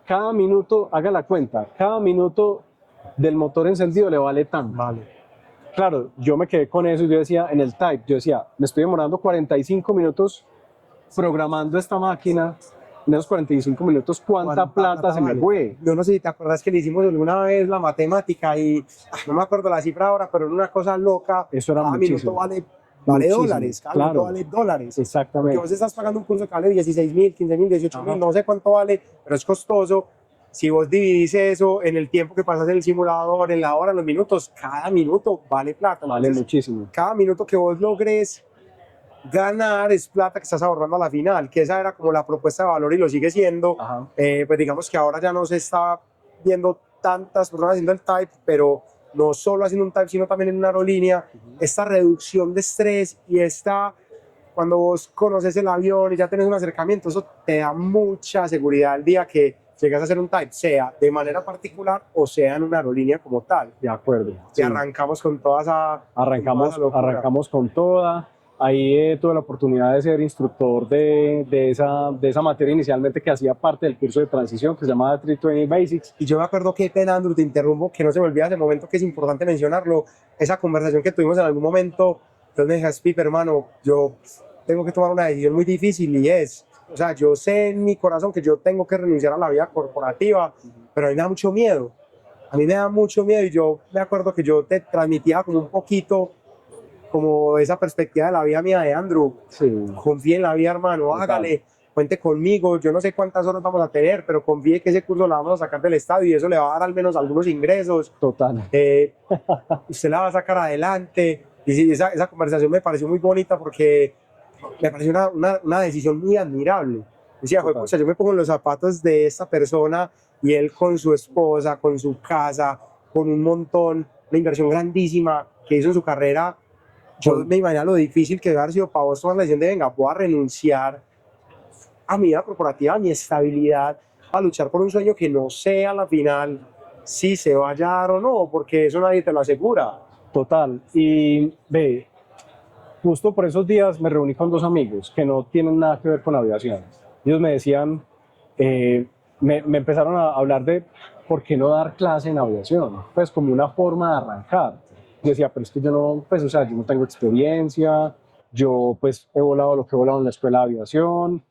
Cada minuto, haga la cuenta, cada minuto del motor encendido le vale tanto. Vale. Claro, yo me quedé con eso y yo decía, en el type, yo decía, me estoy demorando 45 minutos programando esta máquina. En esos 45 minutos, ¿cuánta plata se me fue? Yo no sé si te acuerdas que le hicimos alguna vez la matemática y no me acuerdo la cifra ahora, pero era una cosa loca. Eso era cada muchísimo. minuto vale dólares, cada minuto vale dólares. Exactamente. Porque vos estás pagando un curso que vale 16.000, 15.000, 18.000, no sé cuánto vale, pero es costoso. Si vos dividís eso en el tiempo que pasas en el simulador, en la hora, en los minutos, cada minuto vale plata. Vale muchísimo. Cada minuto que vos logres ganar es plata que estás ahorrando a la final, que esa era como la propuesta de valor y lo sigue siendo. Pues digamos que ahora ya no se está viendo tantas personas haciendo el type, pero no solo haciendo un type, sino también en una aerolínea. Esta reducción de estrés y cuando vos conoces el avión y ya tenés un acercamiento, eso te da mucha seguridad el día que llegas a hacer un type, sea de manera particular o sea en una aerolínea como tal. De acuerdo. Y sí. Arrancamos con toda esa... Arrancamos con toda. Ahí tuve la oportunidad de ser instructor de esa materia inicialmente, que hacía parte del curso de transición, que se llamaba 320 Basics. Y yo me acuerdo, qué pena, Andrew, te interrumpo, que no se me olvida ese momento, que es importante mencionarlo, esa conversación que tuvimos en algún momento. Entonces me dijeras, Pipe, hermano, yo tengo que tomar una decisión muy difícil, y o sea, yo sé en mi corazón que yo tengo que renunciar a la vida corporativa, pero a mí me da mucho miedo. A mí me da mucho miedo, y yo me acuerdo que yo te transmitía como un poquito como esa perspectiva de la vida mía de Andrew. Sí. Confíe en la vida, hermano, hágale, cuente conmigo. Yo no sé cuántas horas vamos a tener, pero confíe que ese curso lo vamos a sacar del estadio y eso le va a dar al menos algunos ingresos. Total. Usted la va a sacar adelante. Y sí, esa conversación me pareció muy bonita, porque me pareció una decisión muy admirable. Decía, pucha, yo me pongo en los zapatos de esta persona, y él con su esposa, con su casa, con un montón, una inversión grandísima que hizo en su carrera. Yo me imagino lo difícil que debe haber sido para vos tomar la decisión de, venga, voy a renunciar a mi vida corporativa, a mi estabilidad, a luchar por un sueño que no sé a la final si se va a hallar o no, porque eso nadie te lo asegura. Total. Y ve, justo por esos días me reuní con dos amigos que no tienen nada que ver con aviación. Ellos me decían, me empezaron a hablar de por qué no dar clase en aviación, pues como una forma de arrancar. Yo decía, pero es que yo no, pues, o sea, yo no tengo experiencia, yo pues he volado lo que he volado en la escuela de aviación.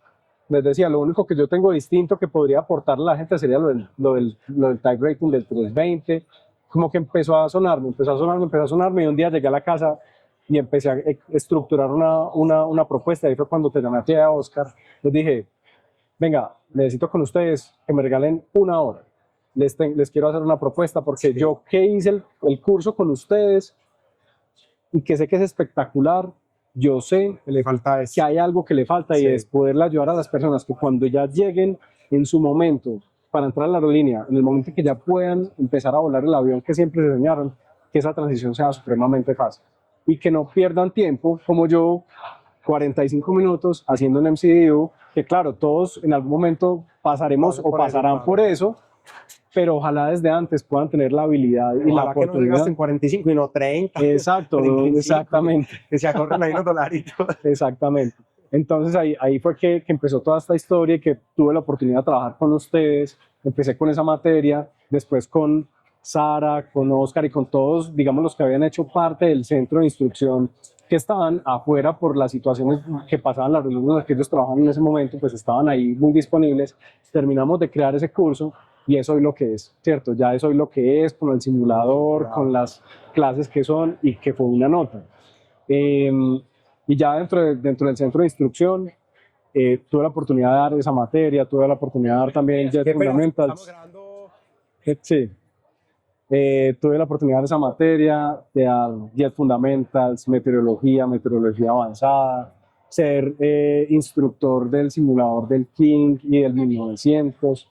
Les decía, lo único que yo tengo distinto que podría aportarle a la gente sería lo del type rating del 320. Como que empezó a sonarme, y un día llegué a la casa y empecé a estructurar una propuesta. Ahí fue cuando te llamé a ti, a Oscar. Les dije, venga, necesito con ustedes que me regalen 1 hora. Les quiero hacer una propuesta, porque yo que hice el curso con ustedes y que sé que es espectacular, yo sé que le falta que hay algo que le falta, y es poderle ayudar a las personas que cuando ya lleguen en su momento para entrar a la aerolínea, en el momento en que ya puedan empezar a volar el avión que siempre se soñaron, que esa transición sea supremamente fácil y que no pierdan tiempo como yo, 45 minutos haciendo un MCDU, que claro, todos en algún momento pasaremos o pasarán por eso, pero ojalá desde antes puedan tener la habilidad y la oportunidad. Que no llegaste en 45 y no 30. Exacto, 35, exactamente. Que se ahorren ahí unos dolaritos. Exactamente. Entonces ahí fue que empezó toda esta historia, y que tuve la oportunidad de trabajar con ustedes. Empecé con esa materia, después con Sara, con Oscar y con todos, digamos, los que habían hecho parte del centro de instrucción, que estaban afuera por las situaciones que pasaban, las reuniones en las que ellos trabajaban en ese momento, pues estaban ahí muy disponibles. Terminamos de crear ese curso y es hoy lo que es, ¿cierto? Ya es hoy lo que es, con el simulador, con las clases que son y que fue una nota. Y ya dentro del centro de instrucción, tuve la oportunidad de dar esa materia, tuve la oportunidad de dar también Jet Fundamentals. Sí. Tuve la oportunidad de esa materia, de dar Jet Fundamentals, meteorología avanzada, ser instructor del simulador del King y del 1900,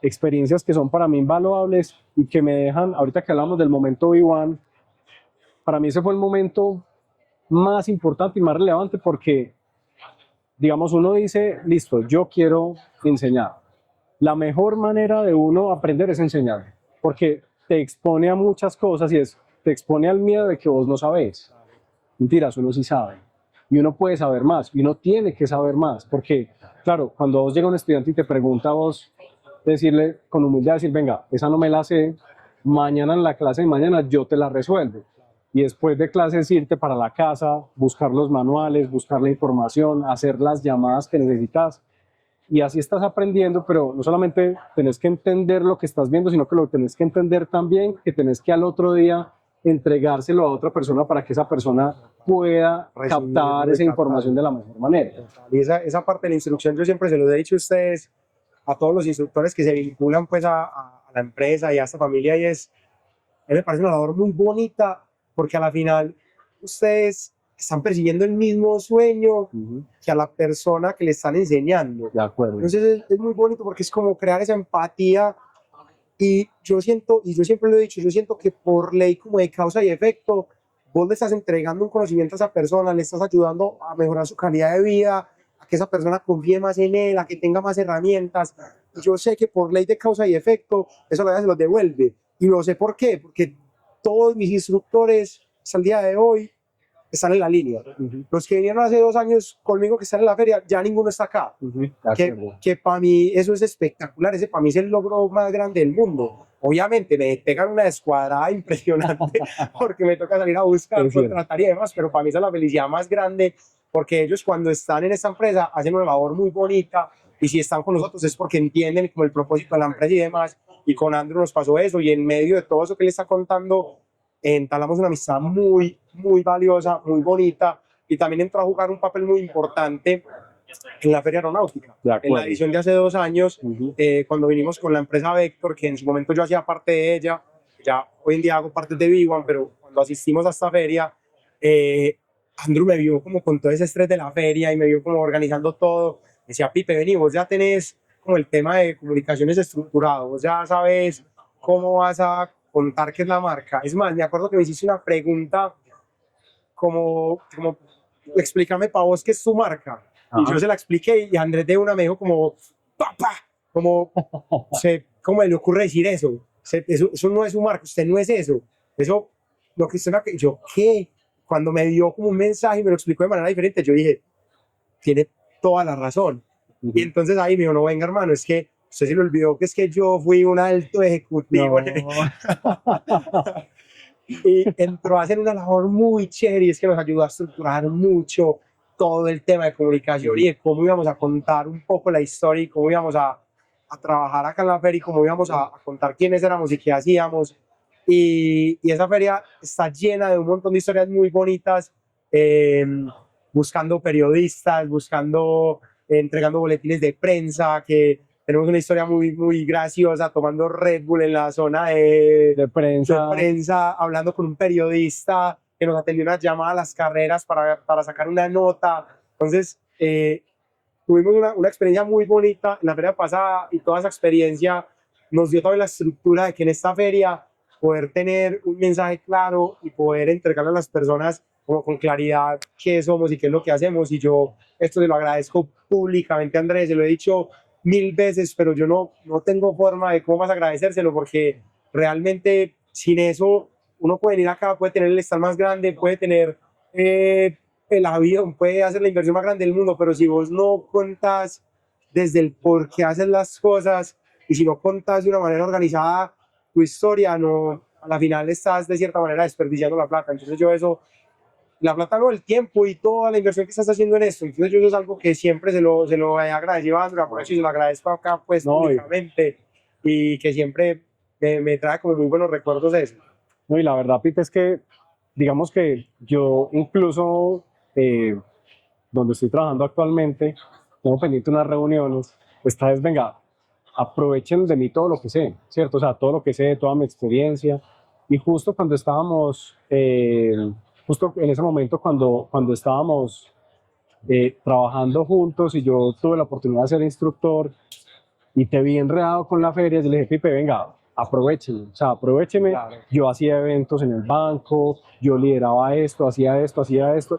experiencias que son para mí invaluables y que me dejan, ahorita que hablamos del momento V1, para mí ese fue el momento más importante y más relevante porque, digamos, uno dice, listo, yo quiero enseñar. La mejor manera de uno aprender es enseñar, porque te expone a muchas cosas y te expone al miedo de que vos no sabés. Mentiras, uno sí sabe. Y uno puede saber más, y uno tiene que saber más, porque, claro, cuando vos llega un estudiante y te pregunta a vos, decirle con humildad, decir, venga, esa no me la sé, mañana en la clase de mañana yo te la resuelvo. Y después de clases irte para la casa, buscar los manuales, buscar la información, hacer las llamadas que necesitas. Y así estás aprendiendo, pero no solamente tenés que entender lo que estás viendo, sino que lo tenés que entender también, que tenés que al otro día entregárselo a otra persona para que esa persona pueda captar esa información de la mejor manera. Y esa parte de la instrucción yo siempre se los he dicho a ustedes, a todos los instructores que se vinculan pues a la empresa y a esta familia, y a mí me parece una labor muy bonita porque a la final ustedes están persiguiendo el mismo sueño que a la persona que le están enseñando. De acuerdo. Entonces es muy bonito porque es como crear esa empatía, y yo siento, y yo siempre lo he dicho, yo siento que por ley como de causa y efecto, vos le estás entregando un conocimiento a esa persona, le estás ayudando a mejorar su calidad de vida, a que esa persona confíe más en él, a que tenga más herramientas. Y yo sé que por ley de causa y efecto, eso la vida se los devuelve. Y lo sé por qué, porque todos mis instructores hasta el día de hoy están en la línea. Los que vinieron hace 2 años conmigo, que están en la feria, ya ninguno está acá. Que para mí eso es espectacular. Ese para mí es el logro más grande del mundo. Obviamente me pegan una descuadrada impresionante porque me toca salir a buscar, contratar y demás, pero para mí esa es la felicidad más grande, porque ellos cuando están en esta empresa hacen una labor muy bonita, y si están con nosotros es porque entienden como el propósito de la empresa y demás. Y con Andrew nos pasó eso, y en medio de todo eso que le está contando, entablamos una amistad muy, muy valiosa, muy bonita, y también entró a jugar un papel muy importante en la Feria Aeronáutica. En la edición de hace 2 años, cuando vinimos con la empresa Vector, que en su momento yo hacía parte de ella, ya hoy en día hago parte de V1, pero cuando asistimos a esta feria, Andrew me vio como con todo ese estrés de la feria y me vio como organizando todo. Me decía, Pipe, vení, vos ya tenés como el tema de comunicaciones estructurado, vos ya sabes cómo vas a contar qué es la marca. Es más, me acuerdo que me hiciste una pregunta como explícame para vos qué es tu marca. Y yo se la expliqué, y Andrés de una me dijo como, papá, ¿cómo le ocurre decir eso? Eso no es su marca, usted no es eso. Eso, lo que usted me... Yo, ¿qué? Cuando me dio como un mensaje y me lo explicó de manera diferente, yo dije, tiene toda la razón. Y entonces ahí me dijo, no, venga hermano, es que usted se le olvidó que es que yo fui un alto ejecutivo. No. Y entró a hacer una labor muy chévere, y es que nos ayudó a estructurar mucho todo el tema de comunicación y de cómo íbamos a contar un poco la historia, y cómo íbamos a trabajar acá en la feria, y cómo íbamos a contar quiénes éramos y qué hacíamos. Y esa feria está llena de un montón de historias muy bonitas, buscando periodistas, entregando boletines de prensa, que tenemos una historia muy, muy graciosa, tomando Red Bull en la zona de prensa, hablando con un periodista que nos atendió una llamada a las carreras para sacar una nota. Entonces, tuvimos una experiencia muy bonita en la feria pasada, y toda esa experiencia nos dio también la estructura de que en esta feria poder tener un mensaje claro y poder entregarle a las personas como con claridad qué somos y qué es lo que hacemos. Y yo esto se lo agradezco públicamente a Andrés, se lo he dicho 1000 veces, pero yo no tengo forma de cómo más agradecérselo, porque realmente sin eso uno puede venir acá, puede tener el stand más grande, puede tener el avión, puede hacer la inversión más grande del mundo, pero si vos no contás desde el por qué haces las cosas, y si no contás de una manera organizada tu historia, no, a la final estás de cierta manera desperdiciando la plata. Entonces yo eso, la plata no, el tiempo y toda la inversión que estás haciendo en esto, entonces yo eso es algo que siempre se lo he agradecido a Andrew, aprovecho y se lo agradezco acá pues No, públicamente y que siempre me trae como muy buenos recuerdos de eso. no, y la verdad, Pipe, es que digamos que yo incluso donde estoy trabajando actualmente, tengo pendiente unas reuniones, esta vez venga, aprovechen de mí todo lo que sé, ¿cierto? O sea, todo lo que sé, toda mi experiencia. Y justo cuando estábamos, justo en ese momento cuando estábamos trabajando juntos y yo tuve la oportunidad de ser instructor y te vi enredado con la feria, yo le dije, Pipe, venga, aprovecheme, o sea, aprovecheme. Claro. Yo hacía eventos en el banco, yo lideraba esto, hacía esto,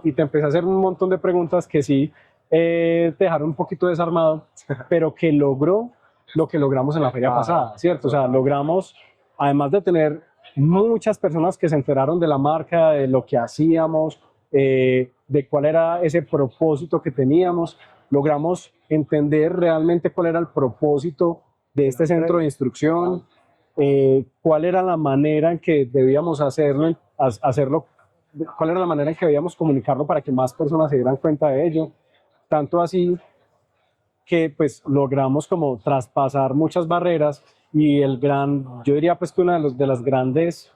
y te empecé a hacer un montón de preguntas que sí te dejaron un poquito desarmado, pero que logró lo que logramos en la feria pasada, ¿cierto? O sea, logramos, además de tener muchas personas que se enteraron de la marca, de lo que hacíamos, de cuál era ese propósito que teníamos, logramos entender realmente cuál era el propósito de este centro de instrucción, cuál era la manera en que debíamos hacerlo, cuál era la manera en que debíamos comunicarlo para que más personas se dieran cuenta de ello. Tanto así que pues logramos como traspasar muchas barreras y yo diría pues que una de las grandes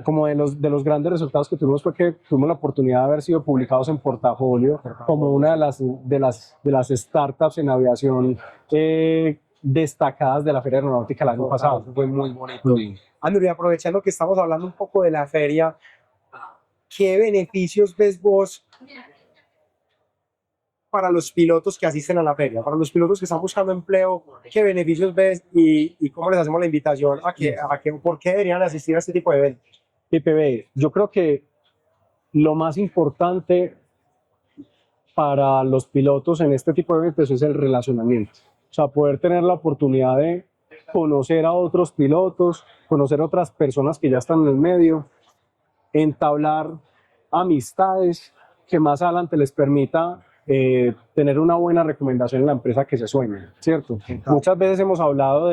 como de los grandes resultados que tuvimos fue que tuvimos la oportunidad de haber sido publicados en Portafolio como una de las startups en aviación destacadas de la Feria Aeronáutica el año pasado. Fue muy bonito. Andrew, y aprovechando que estamos hablando un poco de la feria, ¿qué beneficios ves vos para los pilotos que asisten a la feria? Para los pilotos que están buscando empleo, ¿qué beneficios ves y cómo les hacemos la invitación por qué deberían asistir a este tipo de eventos? PPB, yo creo que lo más importante para los pilotos en este tipo de eventos es el relacionamiento. O sea, poder tener la oportunidad de conocer a otros pilotos, conocer a otras personas que ya están en el medio, entablar amistades que más adelante les permita tener una buena recomendación en la empresa que se sueña, ¿cierto? Muchas veces hemos hablado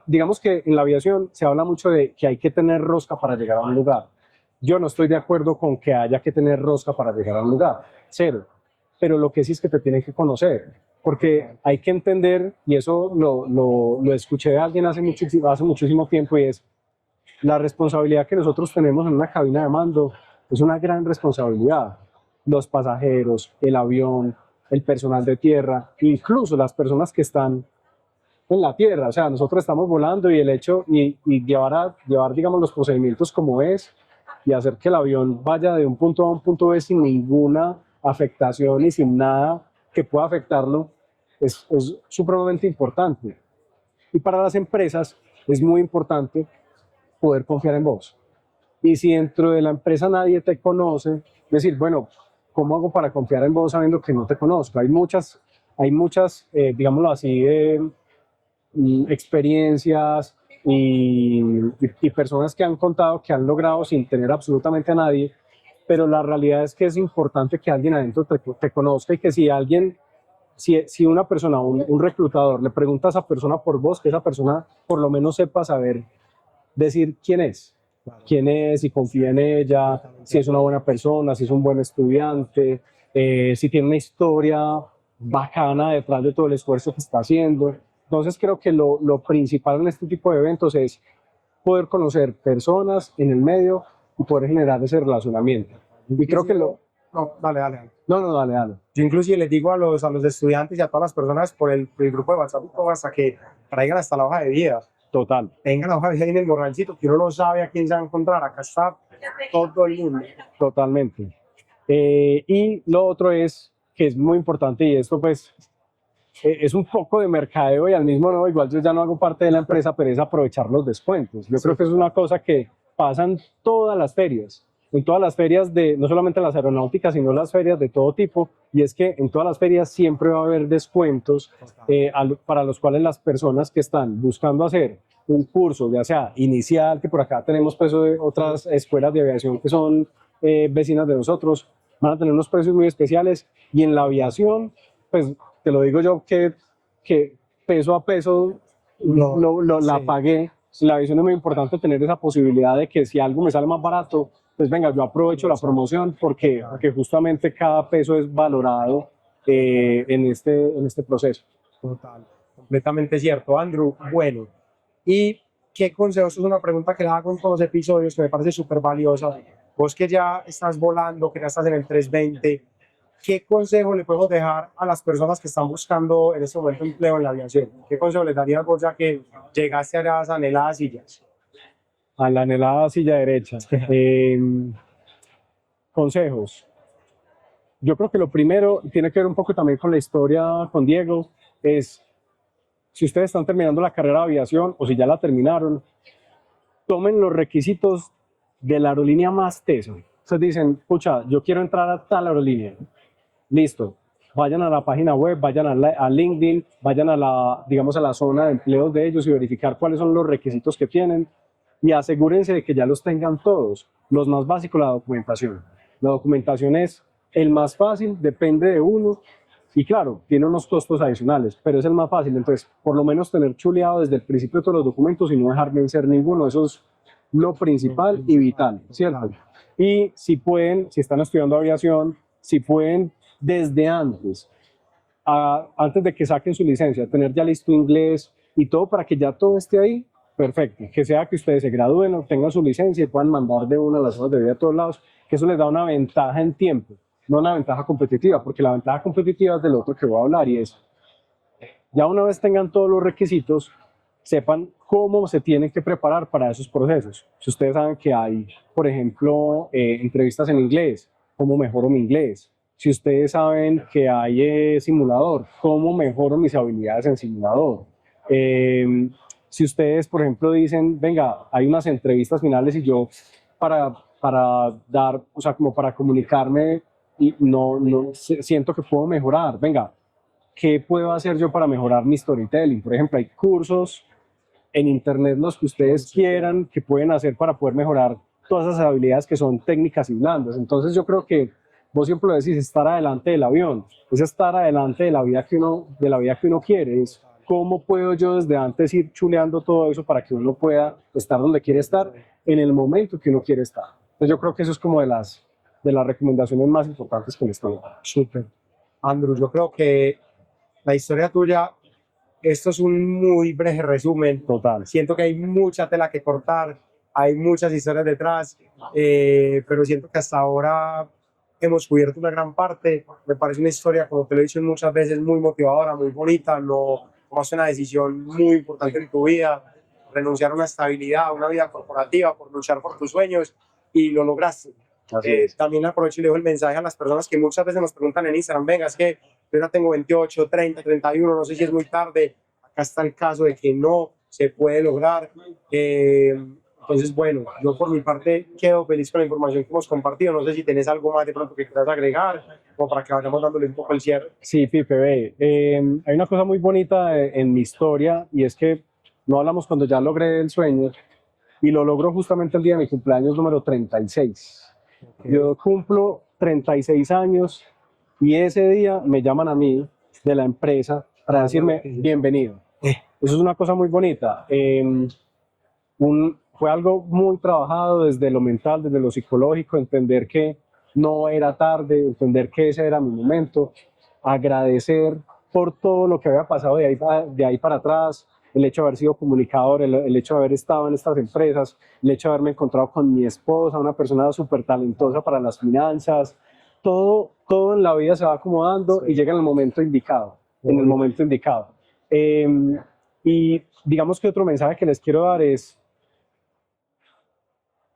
digamos que en la aviación se habla mucho de que hay que tener rosca para llegar a un lugar. Yo no estoy de acuerdo con que haya que tener rosca para llegar a un lugar, cero. Pero lo que sí es que te tienen que conocer, porque hay que entender, y eso lo escuché de alguien hace muchísimo tiempo, y es la responsabilidad que nosotros tenemos en una cabina de mando, es una gran responsabilidad. Los pasajeros, el avión, el personal de tierra, incluso las personas que están en la tierra, o sea, nosotros estamos volando y el hecho, y llevar, digamos, los procedimientos como es, y hacer que el avión vaya de un punto A a un punto B sin ninguna afectación y sin nada que pueda afectarlo, es supremamente importante. Y para las empresas es muy importante poder confiar en vos. Y si dentro de la empresa nadie te conoce, decir, bueno, ¿cómo hago para confiar en vos sabiendo que no te conozco? Hay muchas digámoslo así, experiencias y personas que han contado que han logrado sin tener absolutamente a nadie, pero la realidad es que es importante que alguien adentro te conozca y que si una persona, un reclutador, le pregunta a esa persona por vos, que esa persona por lo menos sepa saber decir quién es, si confía en ella, si es una buena persona, si es un buen estudiante, si tiene una historia bacana detrás de todo el esfuerzo que está haciendo. Entonces creo que lo principal en este tipo de eventos es poder conocer personas en el medio y poder generar ese relacionamiento. Y creo que No, dale. No, dale. Yo inclusive les digo a los estudiantes y a todas las personas por el grupo de WhatsApp hasta que traigan hasta la hoja de vida. Total. Tengan la hoja de vida en el morralcito, que uno no sabe a quién se va a encontrar. Acá está todo el mundo. Totalmente. Y lo otro es, que es muy importante, y esto pues es un poco de mercadeo y al mismo no, igual yo ya no hago parte de la empresa, pero es aprovechar los descuentos. Yo creo que es una cosa que pasa en todas las ferias, no solamente las aeronáuticas, sino las ferias de todo tipo, y es que en todas las ferias siempre va a haber descuentos para los cuales las personas que están buscando hacer un curso, ya sea inicial, que por acá tenemos pues otras escuelas de aviación que son vecinas de nosotros, van a tener unos precios muy especiales, y en la aviación, pues te lo digo yo que peso a peso la sí. pagué. La aviación es muy importante tener esa posibilidad de que si algo me sale más barato, pues venga, yo aprovecho la promoción porque justamente cada peso es valorado en este proceso. Total, completamente cierto, Andrew. Bueno, ¿y qué consejos? Esto es una pregunta que la hago en todos los episodios que me parece súper valiosa. Vos que ya estás volando, que ya estás en el 320, ¿qué consejo le podemos dejar a las personas que están buscando en este momento empleo en la aviación? ¿Qué consejo les darías vos ya que llegaste a las anheladas sillas? A la anhelada silla derecha. Consejos. Yo creo que lo primero tiene que ver un poco también con la historia con Diego, es si ustedes están terminando la carrera de aviación o si ya la terminaron, tomen los requisitos de la aerolínea más tesa. Ustedes dicen, pucha, yo quiero entrar a tal aerolínea. Listo. Vayan a la página web, vayan a LinkedIn, vayan digamos, a la zona de empleos de ellos y verificar cuáles son los requisitos que tienen y asegúrense de que ya los tengan todos. Los más básicos, la documentación. La documentación es el más fácil, depende de uno y claro, tiene unos costos adicionales, pero es el más fácil. Entonces, por lo menos tener chuleado desde el principio todos los documentos y no dejar vencer ninguno. Eso es lo principal y vital, ¿cierto? Y si pueden, si están estudiando aviación, si pueden desde antes, antes de que saquen su licencia, tener ya listo inglés y todo para que ya todo esté ahí, perfecto. Que sea que ustedes se gradúen, obtengan su licencia y puedan mandar de una a las horas de vida a todos lados, que eso les da una ventaja en tiempo, no una ventaja competitiva, porque la ventaja competitiva es del otro que voy a hablar y es, ya una vez tengan todos los requisitos, sepan cómo se tienen que preparar para esos procesos. Si ustedes saben que hay, por ejemplo, entrevistas en inglés, ¿cómo mejoro mi inglés? Si ustedes saben que hay simulador, ¿cómo mejoro mis habilidades en simulador? Si ustedes, por ejemplo, dicen, venga, hay unas entrevistas finales y yo para dar, o sea, como para comunicarme y siento que puedo mejorar, venga, ¿qué puedo hacer yo para mejorar mi storytelling? Por ejemplo, hay cursos en internet, los que ustedes quieran, que pueden hacer para poder mejorar todas esas habilidades que son técnicas y blandas. Entonces yo creo que vos siempre lo decís, estar adelante del avión, es estar adelante de la vida que uno quiere, es cómo puedo yo desde antes ir chuleando todo eso para que uno pueda estar donde quiere estar en el momento que uno quiere estar. Entonces yo creo que eso es como de las recomendaciones más importantes que les tengo. Súper. Andrew, yo creo que la historia tuya, esto es un muy breve resumen. Total. Siento que hay mucha tela que cortar, hay muchas historias detrás, pero siento que hasta ahora hemos cubierto una gran parte. Me parece una historia, como te lo he dicho muchas veces, muy motivadora, muy bonita. No tomaste una decisión muy importante en tu vida, renunciar a una estabilidad, a una vida corporativa por luchar por tus sueños y lo lograste. También aprovecho y le dejo el mensaje a las personas que muchas veces nos preguntan en Instagram, venga, es que yo ya tengo 28, 30, 31, no sé si es muy tarde. Acá está el caso de que no se puede lograr. Entonces, bueno, yo por mi parte quedo feliz con la información que hemos compartido. No sé si tenés algo más de pronto que quieras agregar o para que vayamos dándole un poco el cierre. Sí, Pipe, ve, hay una cosa muy bonita en mi historia y es que no hablamos cuando ya logré el sueño y lo logro justamente el día de mi cumpleaños número 36. Yo cumplo 36 años y ese día me llaman a mí de la empresa para decirme bienvenido. Eso es una cosa muy bonita. Fue algo muy trabajado desde lo mental, desde lo psicológico, entender que no era tarde, entender que ese era mi momento, agradecer por todo lo que había pasado de ahí para atrás, el hecho de haber sido comunicador, el hecho de haber estado en estas empresas, el hecho de haberme encontrado con mi esposa, una persona súper talentosa para las finanzas, todo en la vida se va acomodando y llega en el momento indicado, en el momento indicado. Y digamos que otro mensaje que les quiero dar es,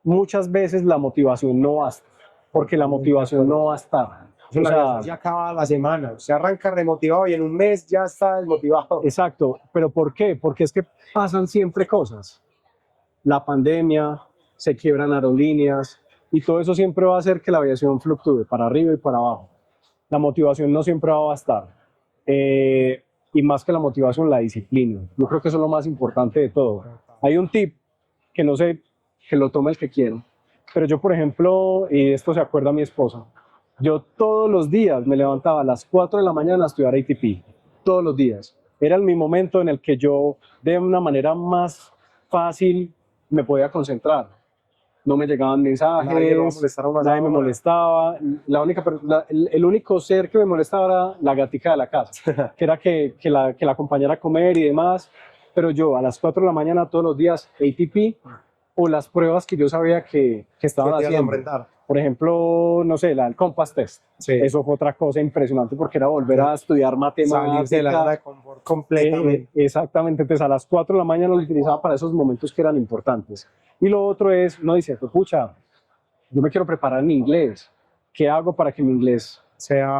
muchas veces la motivación no basta, porque la motivación no va a estar. O sea, ya acaba la semana, se arranca remotivado y en un mes ya está desmotivado. Exacto, pero ¿por qué? Porque es que pasan siempre cosas. La pandemia, se quiebran aerolíneas y todo eso siempre va a hacer que la aviación fluctúe para arriba y para abajo. La motivación no siempre va a bastar. Y más que la motivación, la disciplina. Yo creo que eso es lo más importante de todo. Hay un tip que no sé, que lo tome el que quiera, pero yo, por ejemplo, y esto se acuerda a mi esposa, yo todos los días me levantaba a las 4 de la mañana a estudiar ATP, todos los días. era mi momento en el que yo de una manera más fácil me podía concentrar. No me llegaban mensajes, Nadie lo va a molestar a uno a esa nadie me hora. molestaba. El único ser que me molestaba era la gatica de la casa, que era que la acompañara a comer y demás. Pero yo a las 4 de la mañana todos los días, ATP o las pruebas que yo sabía que estaban ¿Qué te ibas a haciendo. enfrentar? Por ejemplo, no sé, el Compass Test. Sí. Eso fue otra cosa impresionante porque era volver a estudiar Salirse de la zona de matemática. confort completamente. Exactamente, entonces a las 4 de la mañana lo utilizaba para esos momentos que eran importantes. Y lo otro es, no dice, pues, pucha, yo me quiero preparar en inglés. ¿Qué hago para que mi inglés sea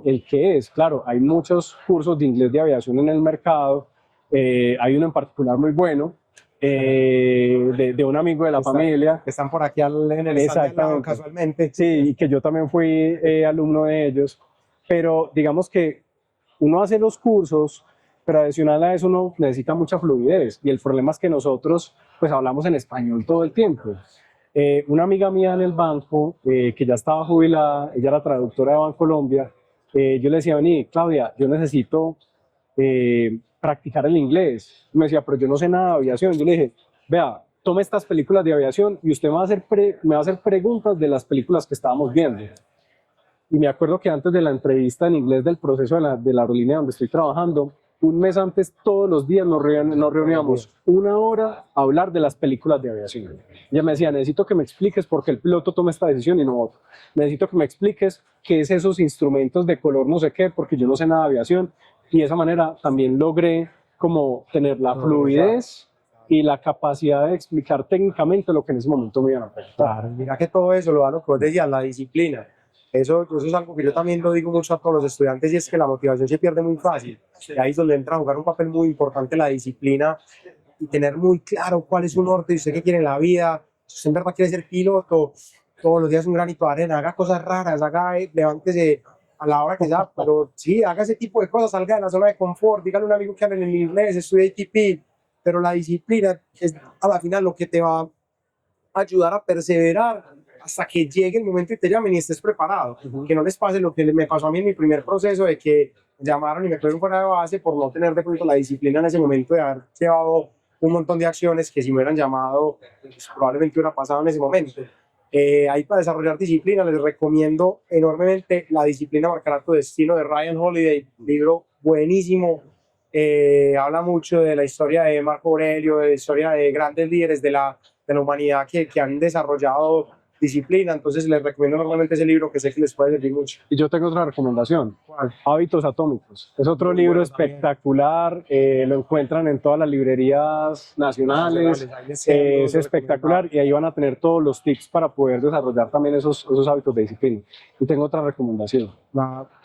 el que es? Claro, hay muchos cursos de inglés de aviación en el mercado. Hay uno en particular muy bueno, de un amigo de la familia. Están por aquí en el stand de al lado, casualmente. Sí, y que yo también fui alumno de ellos. Pero digamos que uno hace los cursos, pero adicional a eso uno necesita mucha fluidez. Y el problema es que nosotros pues hablamos en español todo el tiempo. Una amiga mía en el banco, que ya estaba jubilada, ella era traductora de Bancolombia, yo le decía, vení, Claudia, yo necesito practicar el inglés. Y me decía, pero yo no sé nada de aviación. Yo le dije, vea, tome estas películas de aviación y usted me va a hacer preguntas de las películas que estábamos viendo. Y me acuerdo que antes de la entrevista en inglés del proceso de la aerolínea donde estoy trabajando, un mes antes, todos los días nos reuníamos 1 hora a hablar de las películas de aviación. Ella me decía, necesito que me expliques por qué el piloto toma esta decisión y no otro. Necesito que me expliques qué es esos instrumentos de color no sé qué, porque yo no sé nada de aviación. Y de esa manera también logré como tener la fluidez y la capacidad de explicar técnicamente lo que en ese momento me iban a preguntar. Claro, mira que todo eso lo da lo que vos decías, la disciplina. Eso es algo que yo también lo digo mucho a todos los estudiantes y es que la motivación se pierde muy fácil. Y ahí es donde entra a jugar un papel muy importante la disciplina y tener muy claro cuál es su norte y usted qué quiere en la vida. Si usted en verdad quiere ser piloto, todos los días un granito de arena, haga cosas raras, levántese a la hora que sea, pero sí, haga ese tipo de cosas, salga de la zona de confort, dígale a un amigo que hable en inglés, estudie ATP, pero la disciplina es a la final lo que te va a ayudar a perseverar hasta que llegue el momento y te llamen y estés preparado. Que no les pase lo que me pasó a mí en mi primer proceso, de que me llamaron y me cogieron fuera de base por no tener de pronto la disciplina en ese momento de haber llevado un montón de acciones que si me hubieran llamado pues, probablemente hubiera pasado en ese momento. Ahí para desarrollar disciplina les recomiendo enormemente La disciplina marcará tu destino de Ryan Holiday, libro buenísimo. Habla mucho de la historia de Marco Aurelio, de la historia de grandes líderes de la humanidad que han desarrollado disciplina, entonces les recomiendo normalmente ese libro que sé que les puede servir mucho. Y yo tengo otra recomendación, ¿Cuál? Hábitos Atómicos. Es otro Muy libro bueno espectacular, lo encuentran en todas las librerías nacionales, es espectacular y ahí van a tener todos los tips para poder desarrollar también esos hábitos de disciplina. Y tengo otra recomendación.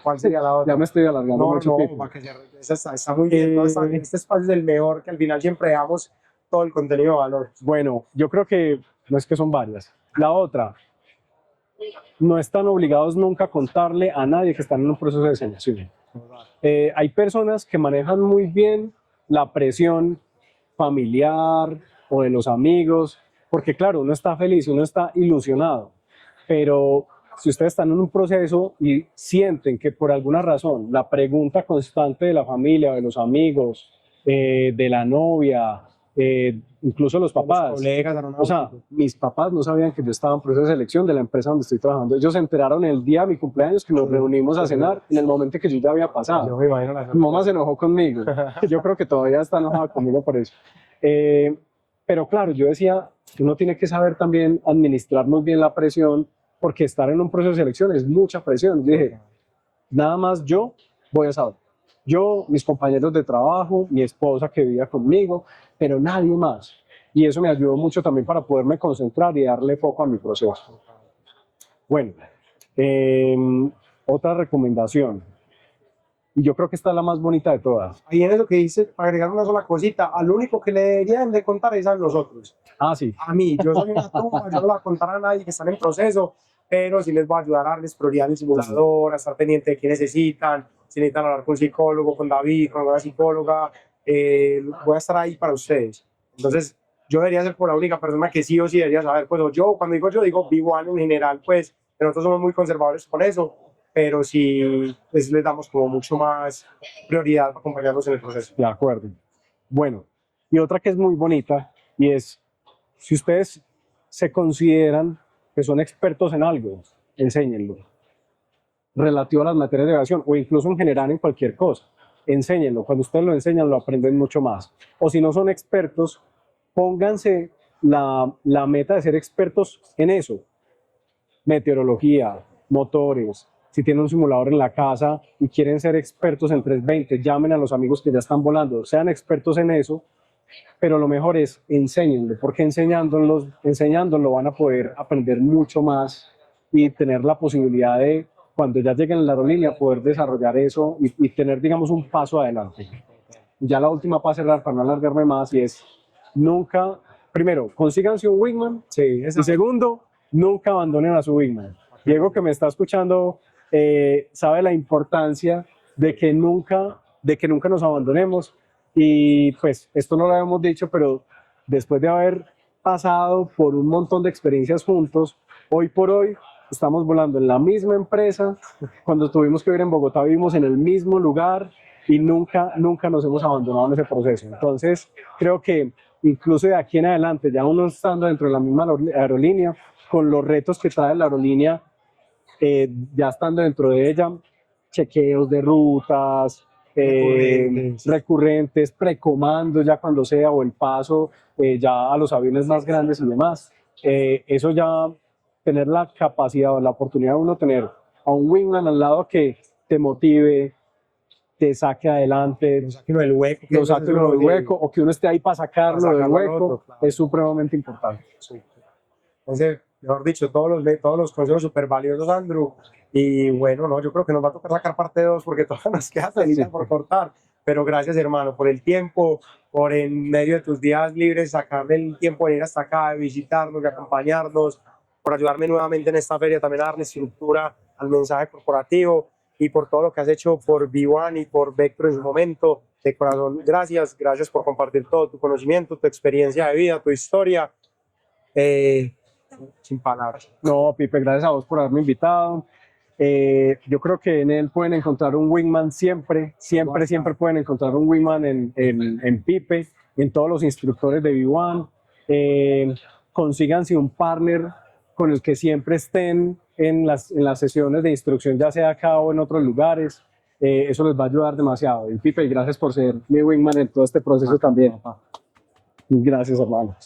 ¿Cuál sería la otra? Ya me estoy alargando mucho tiempo. Para que está muy bien. Este espacio es el mejor, que al final siempre damos todo el contenido de valor. Bueno, yo creo que no es que son varias. La otra, no están obligados nunca a contarle a nadie que están en un proceso de selección. Hay personas que manejan muy bien la presión familiar o de los amigos, porque claro, uno está feliz, uno está ilusionado, pero si ustedes están en un proceso y sienten que por alguna razón la pregunta constante de la familia, de los amigos, de la novia, incluso los papás, Los colegas, o sea, mis papás no sabían que yo estaba en proceso de selección de la empresa donde estoy trabajando. Ellos se enteraron el día de mi cumpleaños que nos reunimos a cenar en el momento que yo ya había pasado. Yo me imagino Mi mamá se enojó conmigo. Yo creo que todavía está enojada conmigo por eso. Pero claro, yo decía, uno tiene que saber también administrar muy bien la presión, porque estar en un proceso de selección es mucha presión. Dije, nada más yo voy a saber. Yo, mis compañeros de trabajo, mi esposa que vivía conmigo, pero nadie más. Y eso me ayudó mucho también para poderme concentrar y darle foco a mi proceso. Bueno, otra recomendación, y yo creo que esta es la más bonita de todas. Ahí en eso que dice, para agregar una sola cosita, al único que le deberían de contar es a nosotros. Ah, sí. A mí, yo soy una tumba, yo no la voy a contar a nadie que está en proceso, pero sí les voy a ayudar a darles prioridad en el simulador, a estar pendiente de qué necesitan, si necesitan hablar con un psicólogo, con David, con una psicóloga, voy a estar ahí para ustedes. Entonces, yo debería ser por la única persona que sí o sí debería saber, pues yo, cuando digo yo, digo B1 en general, pues nosotros somos muy conservadores con eso, pero sí les damos como mucho más prioridad para acompañarnos en el proceso. De acuerdo. Bueno, y otra que es muy bonita, y es, si ustedes se consideran que son expertos en algo, enséñenlo. Relativo a las materias de aviación, o incluso en general en cualquier cosa, enséñenlo. Cuando ustedes lo enseñan, lo aprenden mucho más. O si no son expertos, pónganse la meta de ser expertos en eso. Meteorología, motores. Si tienen un simulador en la casa y quieren ser expertos en 320, llamen a los amigos que ya están volando, sean expertos en eso, pero lo mejor es enséñenlo, porque enseñándolo van a poder aprender mucho más y tener la posibilidad de, cuando ya lleguen a la aerolínea, poder desarrollar eso y tener, digamos, un paso adelante. Ya la última para cerrar, para no alargarme más, y es nunca, primero, consíganse un wingman, Sí, y segundo, nunca abandonen a su wingman. Diego, que me está escuchando, sabe la importancia de que nunca nos abandonemos. Y pues esto no lo habíamos dicho, pero después de haber pasado por un montón de experiencias juntos, hoy por hoy estamos volando en la misma empresa. Cuando tuvimos que vivir en Bogotá vivimos en el mismo lugar y nunca nos hemos abandonado en ese proceso. Entonces creo que incluso de aquí en adelante, ya uno estando dentro de la misma aerolínea, con los retos que trae la aerolínea, ya estando dentro de ella, chequeos de rutas, recurrentes, precomando ya cuando sea, o el paso ya a los aviones más grandes y demás. Eso ya, tener la capacidad o la oportunidad de uno tener a un wingman al lado que te motive, te saque adelante, Lo saque uno del hueco, lo saque uno del hueco, o que uno esté ahí para sacarlo del hueco, otro, claro. es supremamente importante. Sí. Entonces, mejor dicho, todos los consejos súper valiosos, Andrew. Y bueno, no, yo creo que nos va a tocar sacar parte 2 porque todavía nos queda telita por cortar. Pero gracias, hermano, por el tiempo, por en medio de tus días libres sacarle el tiempo de ir hasta acá, de visitarnos, de acompañarnos, por ayudarme nuevamente en esta feria, también a darle estructura al mensaje corporativo y por todo lo que has hecho por B1 y por Vector en su momento. De corazón, gracias por compartir todo tu conocimiento, tu experiencia de vida, tu historia. Sin palabras. No, Pipe, gracias a vos por haberme invitado. Yo creo que en él pueden encontrar un wingman siempre pueden encontrar un wingman en Pipe, en todos los instructores de B1. Consíganse un partner con el que siempre estén en las sesiones de instrucción, ya sea acá o en otros lugares. Eso les va a ayudar demasiado. Y Pipe, gracias por ser mi wingman en todo este proceso también. Gracias, hermano.